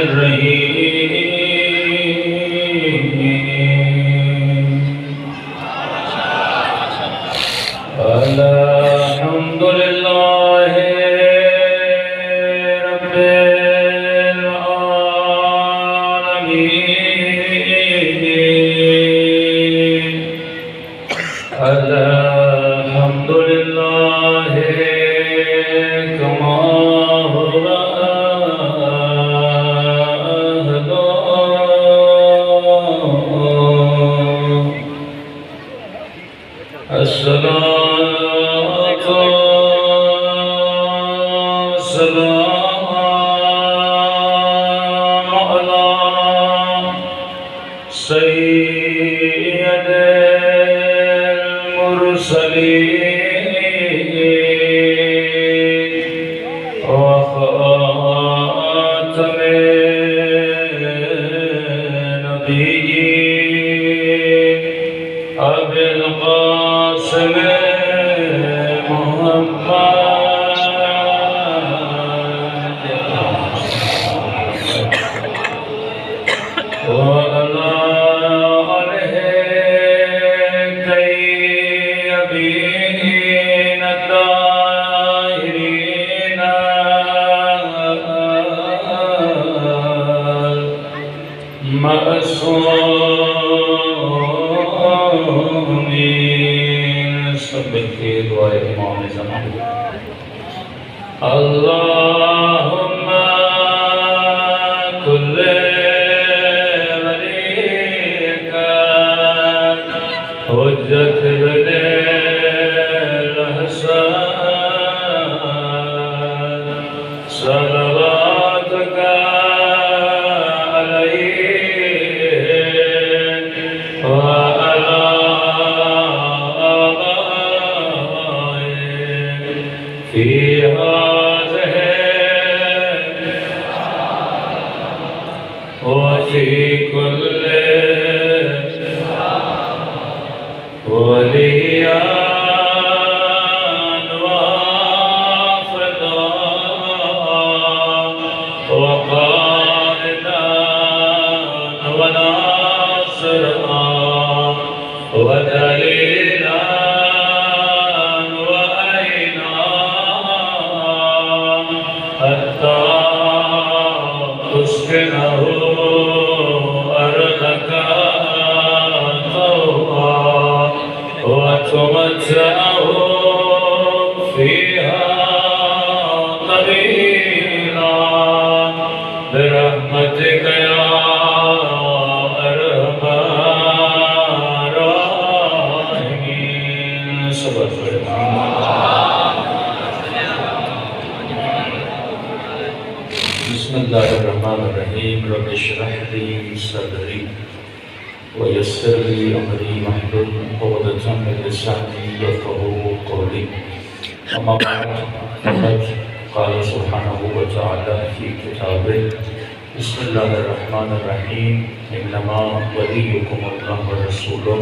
الرحيم الحمد لله رب العالمين الحمد لله كما هو أهله الصلاة والسلام على سيد المرسلين وخاتم النبيين أبي القاسم وعلى آله الطيبين الطاهرين المعصومين سبح في دعاء امام زمان اللهم كل حجت بن الحسن صلواتك عليه وعلى آبائه في هذه وفي كل وليان وافدا وقائدا وناصرا ودليلا وأينا حتى تسكنه أرضك وتمتعه فيها طويلا برحمتك يا أرحم الراحمين. بسم الله الرحمن الرحيم رب اشرح لي صدري ويسر لي أمري واحلل عقدة من لساني يفقهوا قولي أما بعد فقد قال سبحانه وتعالى في كتابه بسم الله الرحمن الرحيم إنما وليكم الله ورسوله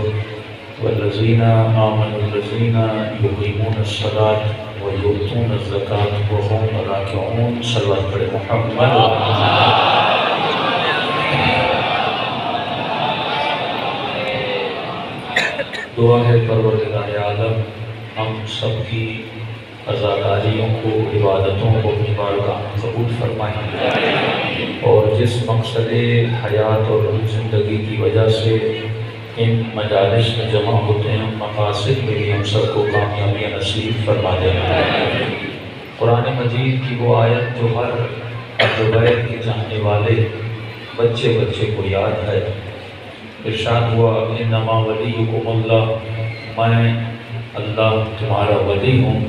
والذين آمنوا الذين يقيمون الصلاة ويؤتون الزكاة وهم راكعون صلوات على محمد. دعا ہے پروردگار عالم ہم سب کی عزاداریوں کو عبادتوں کو اپنی بارگاہ میں قبول فرمائیں اور جس مقصد حیات اور زندگی کی وجہ سے ان مجالس میں جمع ہوتے ہیں مقاصد میں بھی ہم سب کو کامیابی نصیب فرما دیں. قرآن مجید کی وہ آیت جو ہر اہل بیت کے چاہنے والے بچے کو یاد ہے. ارشاد ہوا انما ولیکم اللہ، میں اللہ تمہارا ولی ہوں،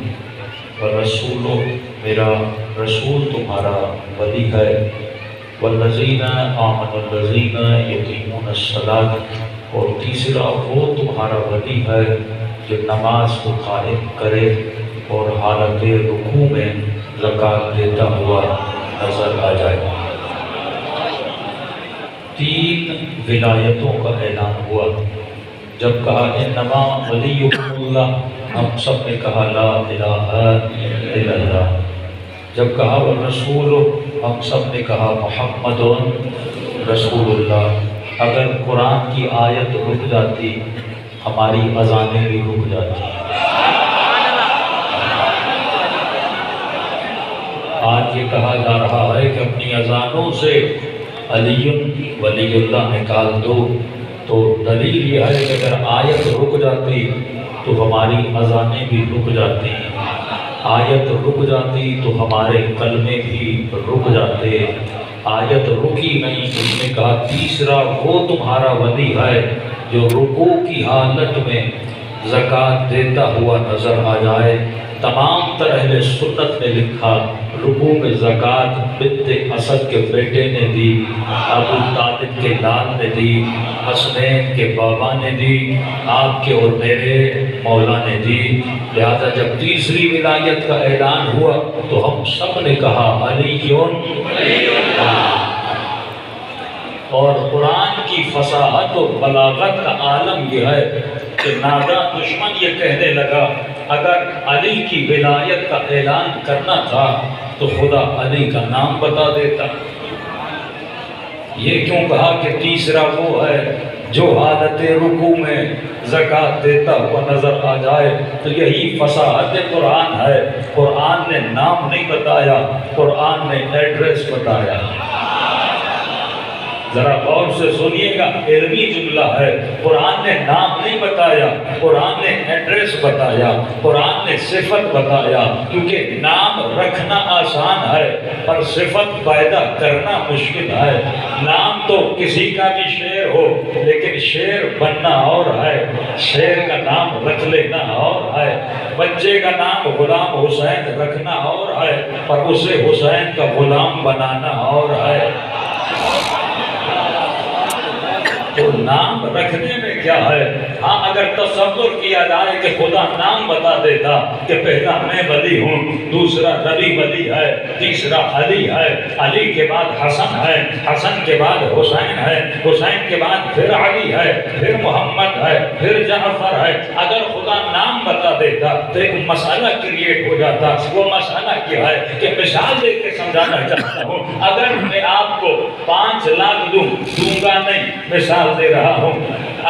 ورسول میرا رسول تمہارا ولی ہے، والذین آمنوا الذین یقیمون الصلاۃ، اور تیسرا وہ تمہارا ولی ہے جو نماز کو قائم کرے اور حالت رکوع میں زکوٰۃ دیتا ہوا نظر آ جائے. 3 ولایتوں کا اعلان ہوا. جب کہا انما ولیکم اللہ، ہم سب نے کہا لا الہ الا اللہ. جب کہا والرسول، ہم سب نے کہا محمد رسول اللہ۔ اگر قرآن کی آیت رک جاتی ہماری اذانیں بھی رک جاتی۔ آج یہ کہا جا رہا ہے کہ اپنی اذانوں سے علی ولی اللہ نکال دو، تو دلیل یہ ہے کہ اگر آیت رک جاتی تو ہماری اذانیں بھی رک جاتی، آیت رک جاتی تو ہمارے کلمے بھی رک جاتے۔ آیت رکی نہیں، اس نے کہا تیسرا وہ تمہارا ولی ہے جو رکوع کی حالت میں زکوٰۃ دیتا ہوا نظر آ جائے۔ تمام تر اہل سنت نے لکھا رکوع میں زکوٰۃ بنت اسد کے بیٹے نے دی، ابو طالب کے لال نے دی، حسنین کے بابا نے دی، آپ کے اور میرے مولا نے دی۔ لہذا جب تیسری ولایت کا اعلان ہوا تو ہم سب نے کہا علی اور قرآن کی فصاحت و بلاغت کا عالم یہ ہے کہ ناگا دشمن یہ کہنے لگا اگر علی کی ولایت کا اعلان کرنا تھا تو خدا علی کا نام بتا دیتا۔ یہ کیوں کہا کہ تیسرا وہ ہے جو حالت رکوع میں زکوٰۃ دیتا ہوا نظر آ جائے؟ تو یہی فصاحت قرآن ہے۔ قرآن نے نام نہیں بتایا، قرآن نے ایڈریس بتایا۔ ذرا غور سے سنیے گا، علمی جملہ ہے۔ قرآن نے نام نہیں بتایا، قرآن نے ایڈریس بتایا، قرآن نے صفت بتایا، کیونکہ نام رکھنا آسان ہے پر صفت پیدا کرنا مشکل ہے۔ نام تو کسی کا بھی شعر ہو لیکن شعر بننا اور ہے، شعر کا نام رکھ لینا اور ہے۔ بچے کا نام غلام حسین رکھنا اور ہے پر اسے حسین کا غلام بنانا اور ہے۔ تو نام رکھنے میں کیا ہے؟ ہاں اگر تصور کیا جائے کہ خدا نام بتا دیتا کہ پہلا میں ولی ہوں، دوسرا ربی ولی ہے، تیسرا علی ہے، علی کے بعد حسن ہے، حسن کے بعد حسین ہے، حسین کے بعد پھر علی ہے، پھر محمد ہے، پھر جعفر ہے۔ اگر خدا نام بتا دیتا تو ایک مسئلہ کریٹ ہو جاتا۔ وہ مسئلہ کیا ہے کہ مثال دے کے سمجھانا چاہتا ہوں۔ اگر میں آپ کو 5 لاکھ دوں گا نہیں، مثال دے رہا ہوں،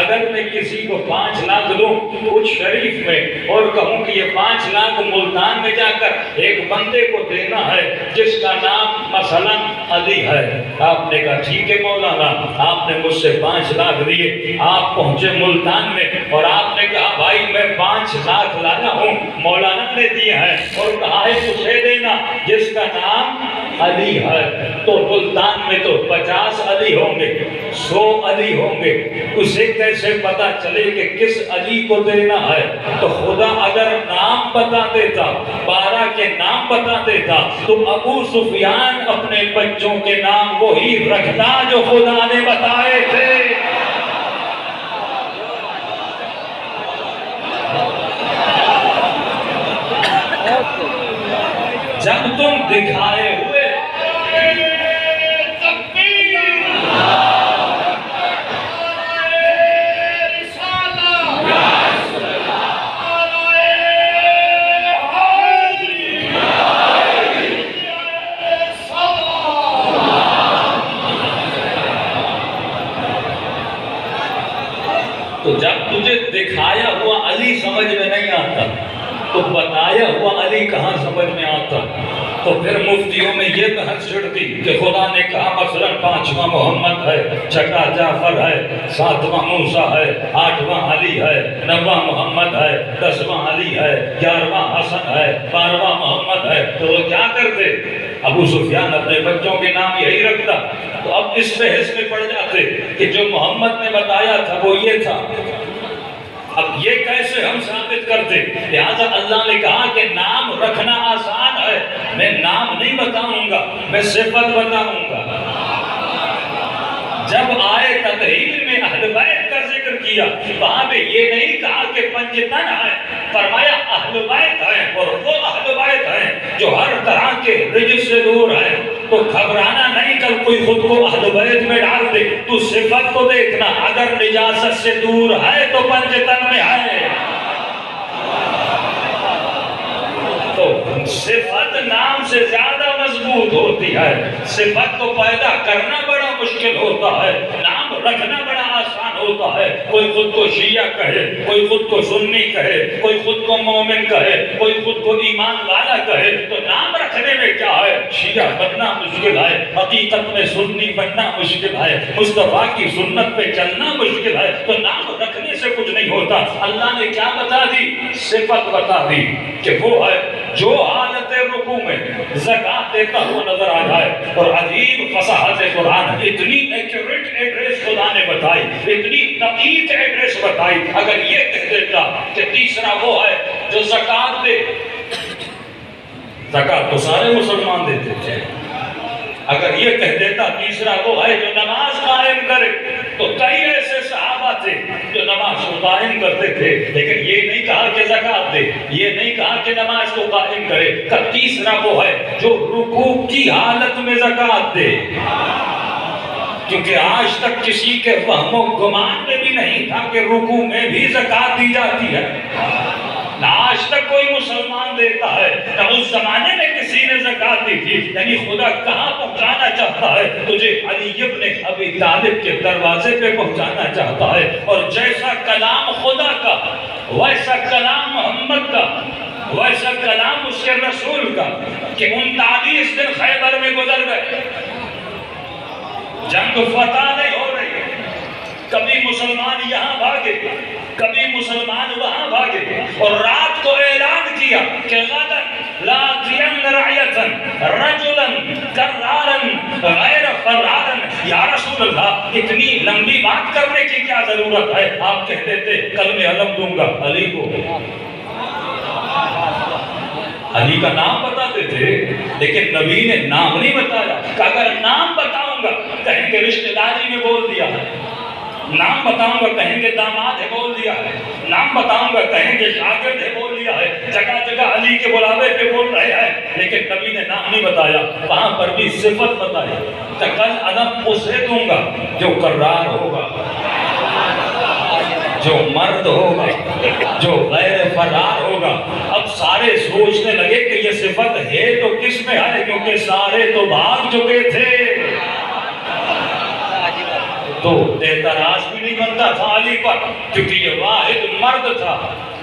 اگر میں کسی کو 5 لاکھ دوں کچھ شریف میں اور کہوں کہ یہ 5 لاکھ ملتان میں جا کر ایک بندے کو دینا ہے جس کا نام مثلا علی ہے، آپ نے کہا ٹھیک ہے مولانا، آپ نے مجھ سے 5 لاکھ دیے، آپ پہنچے ملتان میں اور آپ نے کہا بھائی میں 5 لاکھ لایا ہوں، مولانا نے دیے ہیں اور کہا ہے اسے دینا جس کا نام علی ہے۔ تو ملتان میں تو 50 علی ہوں گے، 100 علی ہوں گے، اسے کیسے پتا چلے کہ کس علی کو دینا ہے؟ تو خدا اگر نام بتا دیتا، 12 کے نام بتا دیتا تو ابو سفیان اپنے بچوں کے نام وہی رکھتا جو خدا نے بتائے تھے۔ جب تم دکھائے ہوئے تو جب تجھے دکھایا ہوا علی سمجھ میں نہیں آتا تو بتایا ہوا علی کہاں سمجھ میں آتا؟ تو پھر مفتیوں میں یہ بحث چھڑتی کہ خدا نے کہا مثلا 5واں محمد ہے، 6واں جعفر ہے، 7واں موسیٰ ہے، 8واں علی ہے، 9واں محمد ہے، 10واں علی ہے، 11واں حسن ہے، 12واں محمد ہے۔ تو وہ کیا کرتے؟ ابو سفیان اپنے بچوں کے نام یہی رکھتا۔ تو اب اس بحث میں پڑ جاتے کہ جو محمد نے بتایا تھا وہ یہ تھا، اب یہ کیسے ہم ثابت کرتے؟ لہذا اللہ نے کہا کہ نام رکھنا آسان ہے، میں نام نہیں بتاؤں گا، میں صفت بتاؤں گا۔ جب آئے تطہیر میں اہل بیت کا ذکر کیا، وہاں پہ یہ نہیں کہا کہ پنجتن ہے، فرمایا اہل بیت ہیں، اور وہ اہل بیت ہیں جو ہر طرح کے رجس سے دور ہیں۔ تو گھبرانا نہیں، کل کوئی خود کو اہل بیت میں ڈال دے، تو صفت کو دیکھنا، اگر نجاست سے دور ہے تو پنجتن میں ہے۔ تو صفت نام سے زیادہ مضبوط ہوتی ہے. صفت کو پیدا کرنا بڑا مشکل ہوتا ہے، نام رکھنا بڑا آسان ہوتا ہے. کوئی خود کو شیعہ کہے، کوئی خود کو سنی کہے، کوئی خود کو مومن کہے، کوئی خود کو ایمان والا کہے، تو نام رکھنے میں کیا ہے؟ شیعہ بننا مشکل ہے، حقیقت میں سنی بننا مشکل ہے، مصطفیٰ کی سنت پہ چلنا مشکل ہے. تو نام رکھنے سے کچھ نہیں ہوتا. اللہ نے کیا بتا دی؟ صفت بتا دی کہ وہ ہے جو حالت رکوع میں زکات دیتا ہوا نظر آ جائے. اور عجیب فصاحت قرآن، اتنی ایکوریٹ ایڈریس خدا نے بتائی، اتنی دقیق ایڈریس بتائی. اگر یہ کہہ دیتا کہ تیسرا وہ ہے جو زکات دے، زکات تو سارے مسلمان دیتے تھے. اگر یہ کہہ دیتا تیسرا وہ ہے جو نماز قائم کرے، تو کئی ایسے صحابہ تھے جو نماز کو قائم کرتے تھے، لیکن یہ نہیں کہا کہ زکات دے، یہ نہیں کہا کہ نماز کو قائم کرے. کہ تیسرا وہ ہے جو رکوع کی حالت میں زکات دے. کیونکہ آج تک کسی کے وہم و گمان میں بھی نہیں تھا کہ رکوع میں بھی زکات دی جاتی ہے. نہ آج تک کوئی مسلمان دیتا ہے، نہ اس زمانے میں کسی نے زکات دی تھی. یعنی خدا کہاں پہنچانا چاہتا ہے؟ تجھے علی ابن ابی طالب کے دروازے پہ پہنچانا چاہتا ہے. اور جیسا کلام خدا کا، ویسا کلام محمد کا، ویسا کلام اس کے رسول کا کہ 39 دن خیبر میں گزر گئے، جنگ فتح نہیں ہو رہی. کبھی مسلمان یہاں بھاگے، کبھی مسلمان وہاں بھاگے، اور رات کو اعلان کیا کہ غداً لآتین رعیتاً رجلاً کرارا غیر فرارا. یا رسول اللہ، اتنی لمبی بات کرنے کی کیا ضرورت ہے؟ آپ کہہ دیتے کل میں علم دوں گا علی کو. علی کا نام بتاتے تھے، لیکن نبی نے نام نہیں بتایا. کہ اگر نام بتاؤں گا کہیں گے رشتہ داری میں بول دیا ہے، نام بتاؤں گا کہیں گے داماد ہے بول دیا ہے، نام بتاؤں گا کہیں گے شاگرد ہے بول دیا ہے. جگہ جگہ علی کے بلاوے پہ بول رہے ہیں، لیکن نبی نے نام نہیں بتایا. وہاں پر بھی صفت بتائی کہ کل علم اسے دوں گا جو کرار ہوگا، جو مرد ہوگا، جو غیر فرار ہوگا. اب سارے سوچنے لگے کہ یہ صفت ہے تو کس میں ہے، کیونکہ سارے تو بھاگ چکے تھے. تو اعتراض بھی نہیں بنتا تھا علی پر، کیونکہ یہ واحد مرد تھا،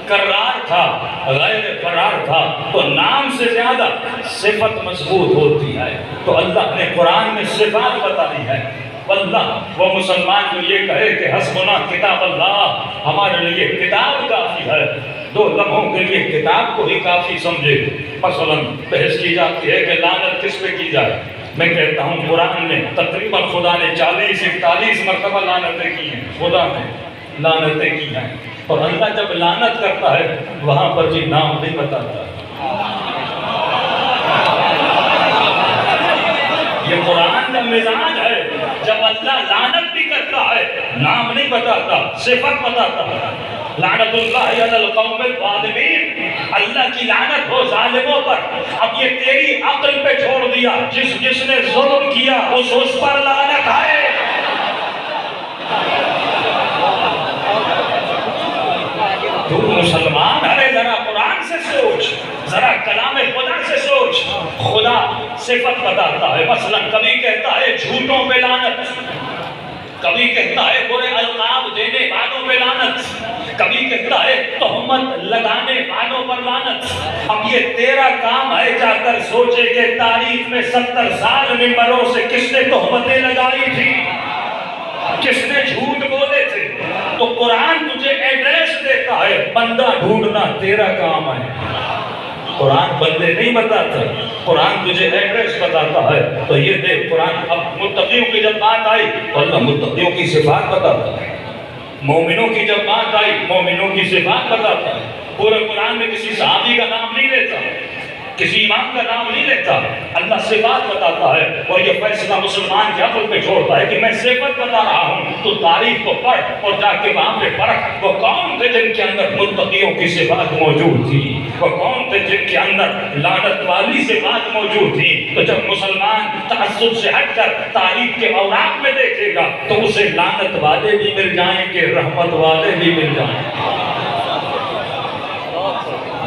کرار تھا، غیر فرار تھا. تو نام سے زیادہ صفت مضبوط ہوتی ہے. تو اللہ نے قرآن میں صفات بتائی ہے. اللہ وہ مسلمان جو یہ کہے کہ حسبنا کتاب اللہ، ہمارے لیے کتاب کافی ہے، 2 لمحوں کے لیے کتاب کو ہی کافی سمجھے. مثلا بحث کی جاتی ہے کہ لعنت کس پہ کی جائے. میں کہتا ہوں قرآن میں تقریباً خدا نے 40-41 مرتبہ لعنتیں کی ہیں. خدا نے لعنتیں کی ہیں. اور اللہ جب لعنت کرتا ہے وہاں پر بھی نام نہیں بتاتا. یہ قرآن کا مزاج ہے. جب اللہ لعنت بھی کرتا ہے نام نہیں بتاتا، صفت بتاتا ہے. لعنت اللہ علی القوم الظالمین، اللہ کی لعنت ہو ظالموں پر. اب یہ تیری عقل پہ چھوڑ دیا، جس نے ظلم کیا اس پر لعنت ہے. تو مسلمان ہے، ذرا قرآن سے سوچ، ذرا کلام خدا سے سوچ. خدا صفت بتاتا ہے. مثلا کبھی کہتا ہے جھوٹوں پہ لعنت، کبھی کہتا ہے برے القاب دینے والوں پہ لعنت، کبھی کہتا ہے تہمت لگانے والوں پر لعنت. اب یہ تیرا کام ہے جا کر سوچے کہ تاریخ میں 70 سال ممبروں سے کس نے تہمتیں لگائی تھی، کس نے جھوٹ بولے تھے. تو قرآن تجھے ایڈریس دیتا ہے، بندہ ڈھونڈنا تیرا کام ہے. قرآن بندے نہیں بتاتا، قرآن تجھے ایڈریس بتاتا ہے. تو یہ دیکھ قرآن اب متقیوں کی جب بات آئی تو اللہ متقیوں کی صفات بتاتا ہے. مومنوں کی جب بات آئی مومنوں کی صفات بتاتا ہے. پورے قرآن میں کسی صحابی کا نام نہیں لیتا، کسی امام کا نام نہیں لیتا. اللہ صفات بتاتا ہے. اور یہ فیصلہ مسلمان کے عقل پہ چھوڑتا ہے کہ میں صفت بتا رہا ہوں، تو تاریخ کو پڑھ اور جا کے وہاں پہ پرکھ وہ کون تھے جن کے اندر متقیوں کی صفات موجود تھی، وہ کون تھے جن کے اندر لعنت والی صفات موجود تھی. تو جب مسلمان تعصب سے ہٹ کر تاریخ کے اوراق میں دیکھے گا تو اسے لعنت والے بھی مل جائیں گے، رحمت والے بھی مل جائیں گے.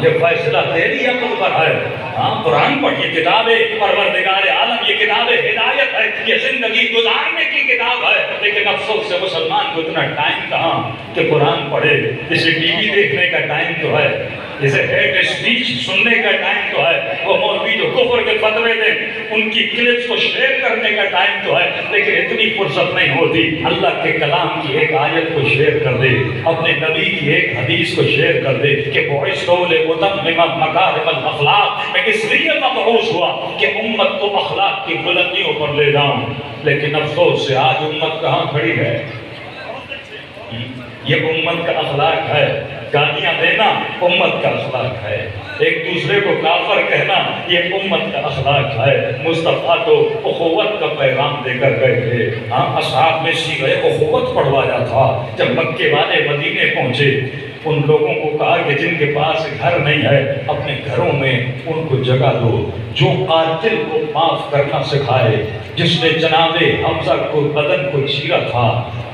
یہ فیصلہ تیری عقل پر ہے. ہاں قرآن پڑھ، یہ کتاب پروردگار عالم، یہ کتاب ہدایت ہے، یہ زندگی گزارنے کی کتاب ہے. لیکن افسوس سے مسلمان کو اتنا ٹائم کہاں کہ قرآن پڑھے. اسے ٹی وی دیکھنے کا ٹائم تو ہے، اسے ہیٹ اسپیچ سننے کا ٹائم تو ہے، وہ مولوی جو کفر کے فتوے دیں ان کی کلپس کو شیئر کرنے کا ٹائم تو ہے. لیکن اتنی فرصت نہیں ہوتی اللہ کے کلام کی ایک آیت کو شیئر کر دے، اپنے نبی کی ایک حدیث کو شیئر کر دے کہ بعثت لأتمم مکارم الاخلاق، میں اس لیے مبعوث ہوا کہ امت کو اخلاق کی بلندیوں پر لے جاؤں. لیکن افسوس سے آج امت کہاں کھڑی ہے؟ یہ امت کا اخلاق ہے. گالیاں دینا امت کا اخلاق ہے، ایک دوسرے کو کافر کہنا یہ امت کا اخلاق ہے. مصطفیٰ تو اخوت کا پیغام دے کر گئے تھے. ہاں اصحاب میں سیغہ اخوت پڑھوایا تھا. جب مکے والے مدینے پہنچے ان لوگوں کو کہا کہ جن کے پاس گھر نہیں ہے اپنے گھروں میں ان کو جگہ دو. جو قاتل کو معاف کرنا سکھائے، جس نے جناب حمزہ کو بدن کو چیرا تھا،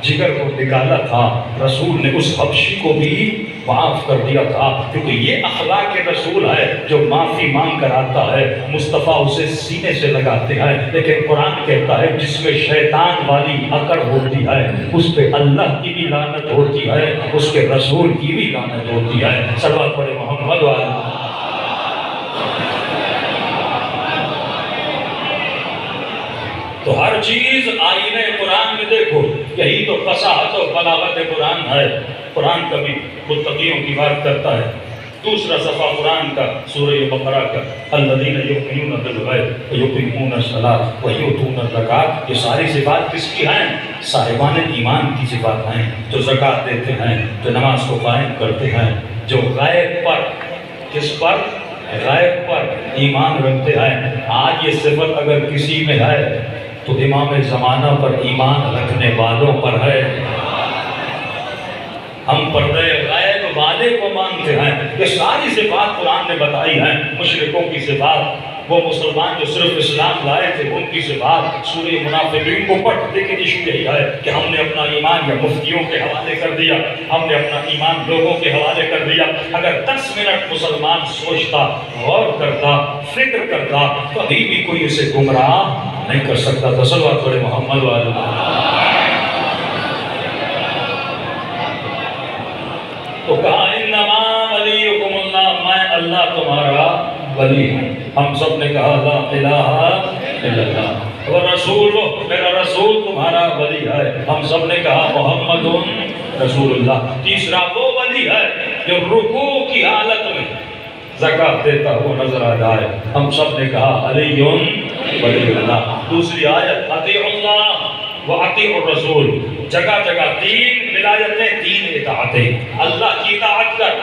جگر کو نکالا تھا، رسول نے اس حبشی کو بھی معاف کر دیا تھا. کیونکہ یہ اخلاق رسول ہے جو معافی مانگ کر آتا ہے مصطفیٰ اسے سینے سے لگاتے ہیں. لیکن قرآن کہتا ہے جس میں شیطان والی اکڑ ہوتی ہے اس پہ اللہ کی بھی لعنت ہوتی ہے، اس کے رسول کی بھی لعنت ہوتی ہے. صلوات پڑھے محمد والے. تو ہر چیز آئینے قرآن میں دیکھو، یہی تو فصاحت و بلاغت قرآن ہے. قرآن کبھی متقیوں کی بات کرتا ہے. دوسرا صفحہ قرآن کا سورہ بقرہ کا الذین یؤمنون بالغیب ویقیمون الصلاۃ ویؤتون الزکاۃ. یہ ساری صفات کس کی ہیں؟ صاحبان ایمان کی صفات ہیں، جو زکوٰۃ دیتے ہیں، جو نماز کو قائم کرتے ہیں، جو غیب پر، کس پر؟ غیب پر ایمان رکھتے ہیں. آج یہ صفت اگر کسی میں ہے تو امام زمانہ پر ایمان رکھنے والوں پر ہے. ہم پردے غیب والے کو مانتے ہیں. یہ ساری صفات قرآن نے بتائی ہیں. مشرکوں کی صفات، وہ مسلمان جو صرف اسلام لائے تھے ان کی صفات. سورہ منافقین کو پڑھ، لیکن ایشو یہی ہے کہ ہم نے اپنا ایمان یا مفتیوں کے حوالے کر دیا، ہم نے اپنا ایمان لوگوں کے حوالے کر دیا. اگر 10 منٹ مسلمان سوچتا، غور کرتا، فکر کرتا، کبھی بھی کوئی اسے گمراہ نہیں کر سکتا. صلوات پڑھے محمد والے. تو کہا انما ولیکم اللہ، میں اللہ تمہارا ولی ہوں. ہم سب نے کہا لا الہ الا اللہ. ورسول، میرا رسول تمہارا ولی ہے. ہم سب نے کہا محمد رسول اللہ. تیسرا وہ ولی ہے جو رکوع کی حالت میں زکوٰۃ دیتا ہوا نظر آ جائے. ہم سب نے کہا علی ولی اللہ. دوسری آیت اطیعوا اللہ وَأَطِيعُوا الرَّسُولِ. جگہ جگہ تین ولایتیں، تین اطاعتیں. اللہ کی اطاعت کر،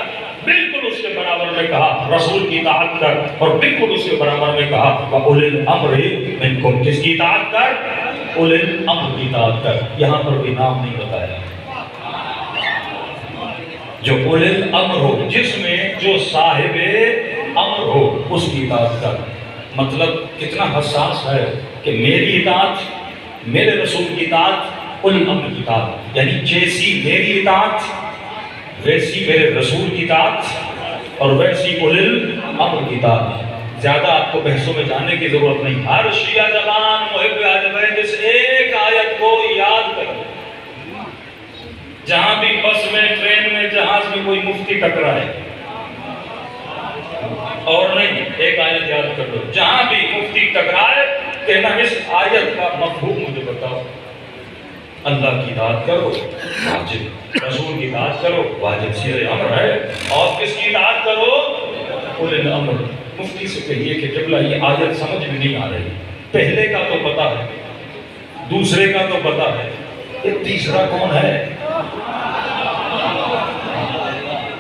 بالکل اس کے برابر میں کہا رسول کی اطاعت کر، اور بالکل اس کے برابر میں کہا وَأُولِي الْأَمْرِ مِنْكُمْ. کس کی اطاعت کر؟ اولِ الامر کی اطاعت کر. یہاں پر بھی نام نہیں بتایا. جو اولِ الامر ہو، جس میں جو صاحب امر ہو، اس کی اطاعت کر. مطلب کتنا حساس ہے کہ میری اطاعت، میرے رسول کی اطاعت، اولِ الامر کی اطاعت. یعنی جیسی میری اطاعت ویسی میرے رسول کی اطاعت، اور ویسی اولِ الامر کی اطاعت. زیادہ آپ کو بحثوں میں جانے کی ضرورت نہیں. ہر شیعہ جوان محب اہل بیت اس ایک آیت کو یاد کریں. جہاں بھی بس میں، ٹرین میں، جہاز میں کوئی مفتی ٹکرائے، اور نہیں، ایک آیت یاد کر لو. جہاں بھی مفتی ٹکرائے کہنا اس آیت کا مفہوم مجھے بتاؤ. اللہ کی اطاعت کرو واجب، رسول کی اطاعت کرو واجب، سیر امر ہے. اور کس کی اطاعت کرو؟ اولِ الامر. مفتی سے کہیے کہ قبلہ یہ آیت سمجھ میں نہیں آ رہی. پہلے کا تو پتا ہے، دوسرے کا تو پتا ہے، یہ تیسرا کون ہے؟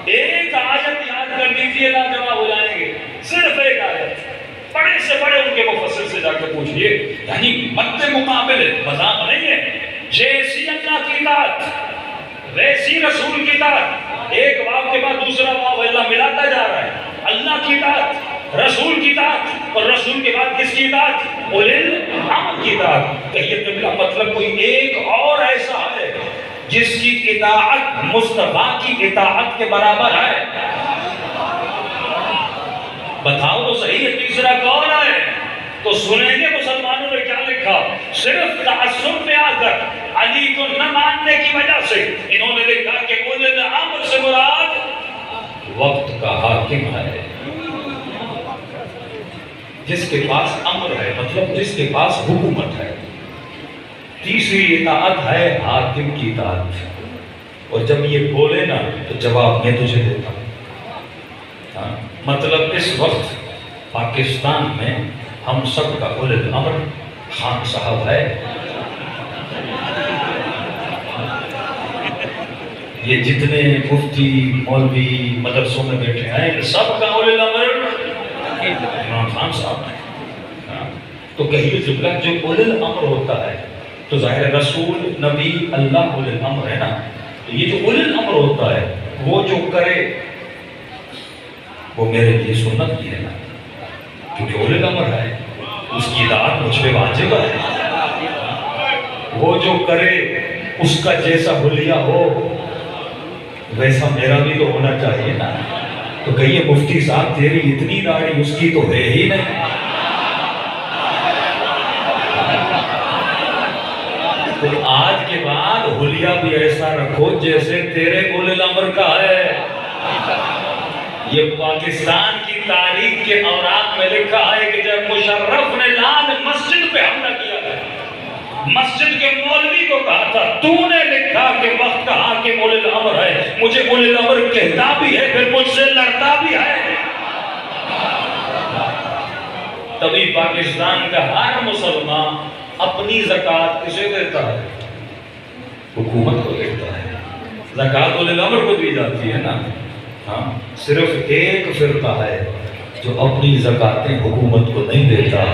ایک آیت یاد کر دیجئے، لاجواب ہو جائیں گے. صرف ایک آیت، بڑے سے بڑے ان کے مفسر سے جا کے پوچھئے. یعنی مد مقابل ہے، مذاق نہیں ہے. جیسی اللہ کی اطاعت ویسی رسول کی اطاعت. ایک واو کے بعد دوسرا واو اللہ ملاتا جا رہا ہے. اللہ کی اطاعت، رسول کی اطاعت، اور رسول کے بعد کس کی اطاعت؟ اولِ الامر کی اطاعت. کہیے تو میرا مطلب کوئی ایک اور ایسا ہے جس کی اطاعت مصطفیٰ کی اطاعت کے برابر ہے؟ بتاؤ تو صحیح ہے تیسرا کون ہے؟ تو سنیں گے مسلمانوں نے کیا لکھا؟ صرف تعصب میں آ کر علی کو نہ ماننے کی وجہ سے انہوں نے لکھا کہ اولی الامر سے مراد وقت کا حاکم ہے، جس کے پاس امر ہے، مطلب جس کے پاس حکومت ہے۔ تیسری اطاعت ہے حاکم کی اطاعت، اور جب یہ بولے نا تو جواب میں تجھے دیتا ہوں۔ مطلب اس وقت پاکستان میں ہم سب کا اولی الامر خان صاحب ہے۔ یہ جتنے مفتی مولوی مدرسوں میں بیٹھے ہیں سب کا اولی الامر عمران خان صاحب ہے۔ تو کہیے جملہ جو اولی الامر ہوتا ہے تو ظاہر رسول نبی اللہ اولی الامر ہے نا، تو یہ جو اولی الامر ہوتا ہے وہ جو کرے وہ میرے لیے سنت بھی ہے نا، کیونکہ اولی الامر ہے، اس کی اطاعت مجھ پہ واجب ہے۔ وہ جو کرے اس کا جیسا حلیہ ہو ویسا میرا بھی تو ہونا چاہیے نا۔ تو کہیے مفتی صاحب تیری اتنی داڑھی اس کی تو ہے ہی نہیں، تو آج کے بعد حلیہ بھی ایسا رکھو جیسے تیرے اولی الامر کا ہے۔ یہ پاکستان کی تاریخ کے اوراق میں لکھا ہے کہ جب مشرف نے لال مسجد پہ حملہ کیا ہے، مسجد کے مولوی کو کہا تھا تو نے لکھا کہ وقت کا حاکم اولی الامر ہے، مجھے اولی الامر کہتا بھی ہے پھر مجھ سے لڑتا بھی ہے۔ تبھی پاکستان کا ہر مسلمان اپنی زکوٰۃ کسے دیتا ہے؟ حکومت کو دیتا ہے۔ زکوٰۃ اولی الامر کو دی جاتی ہے نا۔ ہاں، صرف ایک فرقہ ہے جو اپنی زکوٰتیں حکومت کو نہیں دیتا،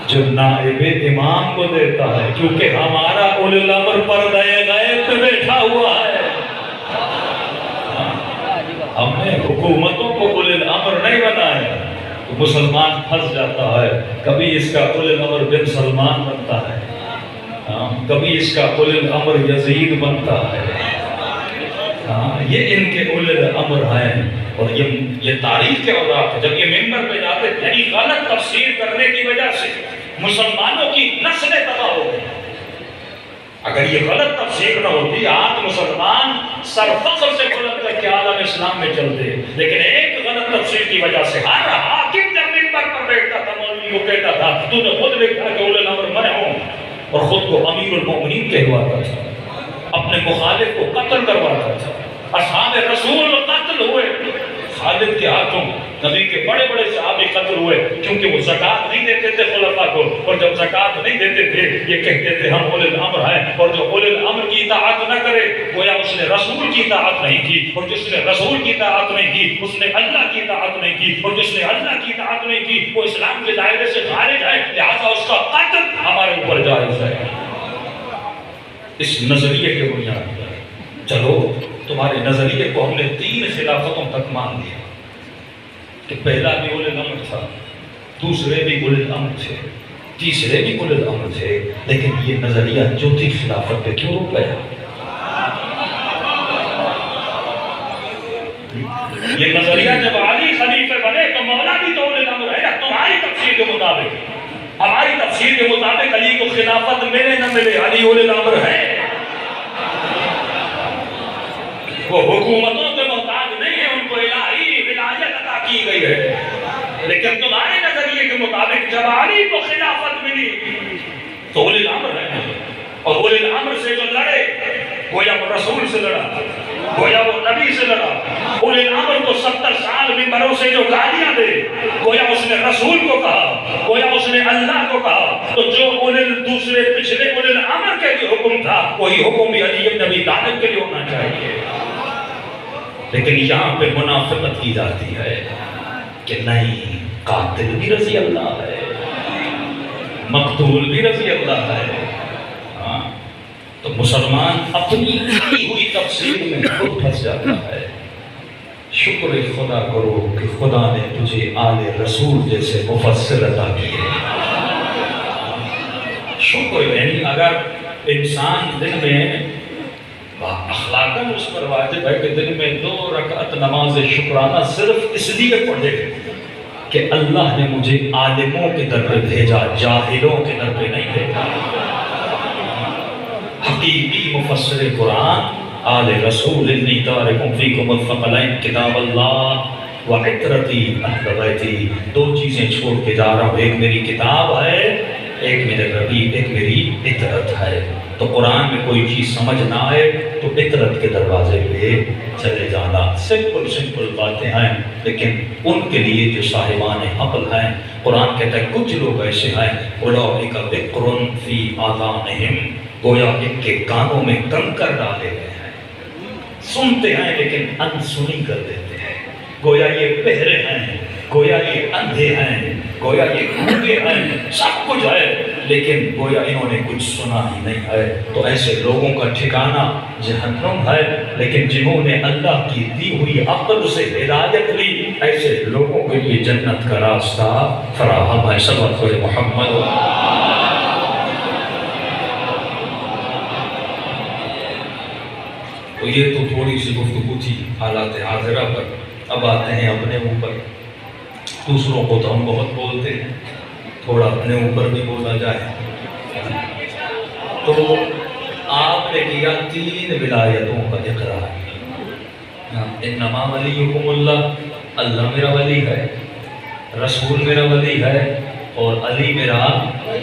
جو نائب امام کو دیتا ہے، کیونکہ ہمارا اولی الامر پردہ غیب پہ بیٹھا ہوا ہے۔ ہم نے حکومتوں کو اولی الامر نہیں بنایا تو مسلمان پھنس جاتا ہے، کبھی اس کا اولی الامر بن سلمان بنتا ہے، کبھی اس کا اولی الامر یزید بنتا ہے۔ یہ ان کے اولی الامر ہیں، اور یہ تاریخ کے اوراق ہے۔ جب یہ ممبر پہ جاتے یعنی غلط تفسیر کرنے کی وجہ سے مسلمانوں کی نسلیں تباہ ہو گئی۔ اگر یہ غلط تفسیر نہ ہوتی آج مسلمان سرفخر سے بلند کر کے عالم اسلام میں چلتے، لیکن ایک غلط تفسیر کی وجہ سے ہر حاکم جب ممبر پر بیٹھتا تھا مولوی کو کہتا تھا تو نے خود لکھا کہ اولی الامر میں ہوں، اور خود کو امیر المومنین کہلواتا تھا، اپنے مخالف کو قتل کرواتا تھا۔ اصحاب رسول قتل ہوئے خالد کے ہاتھوں، نبی کے بڑے بڑے صحابی قتل ہوئے کیونکہ وہ زکوٰۃ نہیں دیتے تھے خلفاء کو، اور جب زکوٰۃ نہیں دیتے تھے یہ کہتے تھے ہم اولی الامر ہیں، اور جو اولی الامر کی اطاعت نہ کرے گویا اس نے رسول کی اطاعت نہیں کی، اور جس نے رسول کی اطاعت نہیں کی اس نے اللہ کی اطاعت نہیں کی، اور جس نے اللہ کی اطاعت نہیں کی وہ اسلام کے دائرے سے خارج ہے، لہذا اس کا قتل ہمارے اوپر جائز ہے۔ اس نظریے کے بنیاد پر چلو تمہارے نظریے کو ہم نے 3 خلافتوں تک مان لیا کہ پہلا بھی اولی الامر تھا، دوسرے بھی اولی الامر تھے، تیسرے بھی اولی الامر تھے، لیکن یہ نظریہ چوتھی خلافت پہ کیوں رک گیا؟ یہ نظریہ جب علی خلیفہ بنے تو مولا بھی تو اولی الامر ہے نا، تمہاری تفسیر کے مطابق، ہماری تفسیر کے مطابق علی کو خلافت ملے نہ ملے علی اولی الامر ہے۔ وہ حکومتوں کے محتاج نہیں ہیں، ان کو الہی ولایت عطا کی گئی ہے، لیکن تمہارے نظریے کے مطابق جب علی کو خلافت ملی تو اولی الامر ہے، اور اولی الامر سے جو لڑے گویا وہ رسول سے لڑا، گویا وہ نبی سے لڑا۔ اولی الامر کو 70 سال ممبروں سے جو گالیاں دے گویا اس نے رسول کو کہا، گویا اس نے اللہ کو کہا، تو جو دوسرے پچھلے اولی الامر کے لیے حکم تھا وہی حکم بھی علی بن ابی طالب کے لیے ہونا چاہیے۔ لیکن یہاں پہ منافقت کی جاتی ہے کہ نہیں، قاتل بھی رضی اللہ ہے، مقتول بھی رضی اللہ ہے۔ تو مسلمان اپنی کی ہوئی تفسیر میں خود پھنس جاتا ہے۔ شکر خدا کرو کہ خدا نے تجھے آل رسول جیسے مفسر عطا کیے۔ شکر، یعنی اگر انسان دن میں اخلاقاً اس پر واجب ہے کہ دن میں 2 رکعت نماز شکرانہ صرف اس لیے پڑھے کہ اللہ نے مجھے عالموں کے در پہ بھیجا، جاہلوں کے در پہ نہیں بھیجا۔ حقیقی مفسر قرآن آل رسول انی تارکم فیکم الثقلین کتاب اللہ وعطرتی اہل بیتی، 2 چیزیں چھوڑ کے جا رہا ہوں، ایک میری کتاب ہے، ایک میرے ربی، ایک میری عطرت ہے۔ تو قرآن میں کوئی چیز سمجھ نہ آئے تو عطرت کے دروازے پہ چلے جانا۔ سمپل باتیں ہیں، لیکن ان کے لیے جو صاحبان عقل ہیں، قرآن کہتا ہے کچھ لوگ ایسے ہیں اولئک بقر فی آذانہم، گویا ان کے کانوں میں کنکر ڈالے گئے ہیں، سنتے ہیں لیکن انسنی کر دیتے ہیں، گویا یہ بہرے ہیں، گویا یہ اندھے ہیں، گویا یہ گونگے ہیں، سب کچھ ہے لیکن گویا انہوں نے کچھ سنا ہی نہیں ہے۔ تو ایسے لوگوں کا ٹھکانہ جہنم ہے، لیکن جنہوں نے اللہ کی دی ہوئی عقل سے ہدایت لی، ایسے لوگوں کے لیے جنت کا راستہ فراہم ہے۔ صلی اللہ علیہ محمد۔ تو یہ تو تھوڑی سی گفتگو تھی حالات حاضرہ پر، اب آتے ہیں اپنے اوپر۔ دوسروں کو تو ہم بہت بولتے ہیں، تھوڑا اپنے اوپر بھی بولا جائے۔ تو آپ نے کیا 3 ولایتوں کا اقرار، انما ولیکم اللہ، اللہ میرا ولی ہے، رسول میرا ولی ہے، اور علی میرا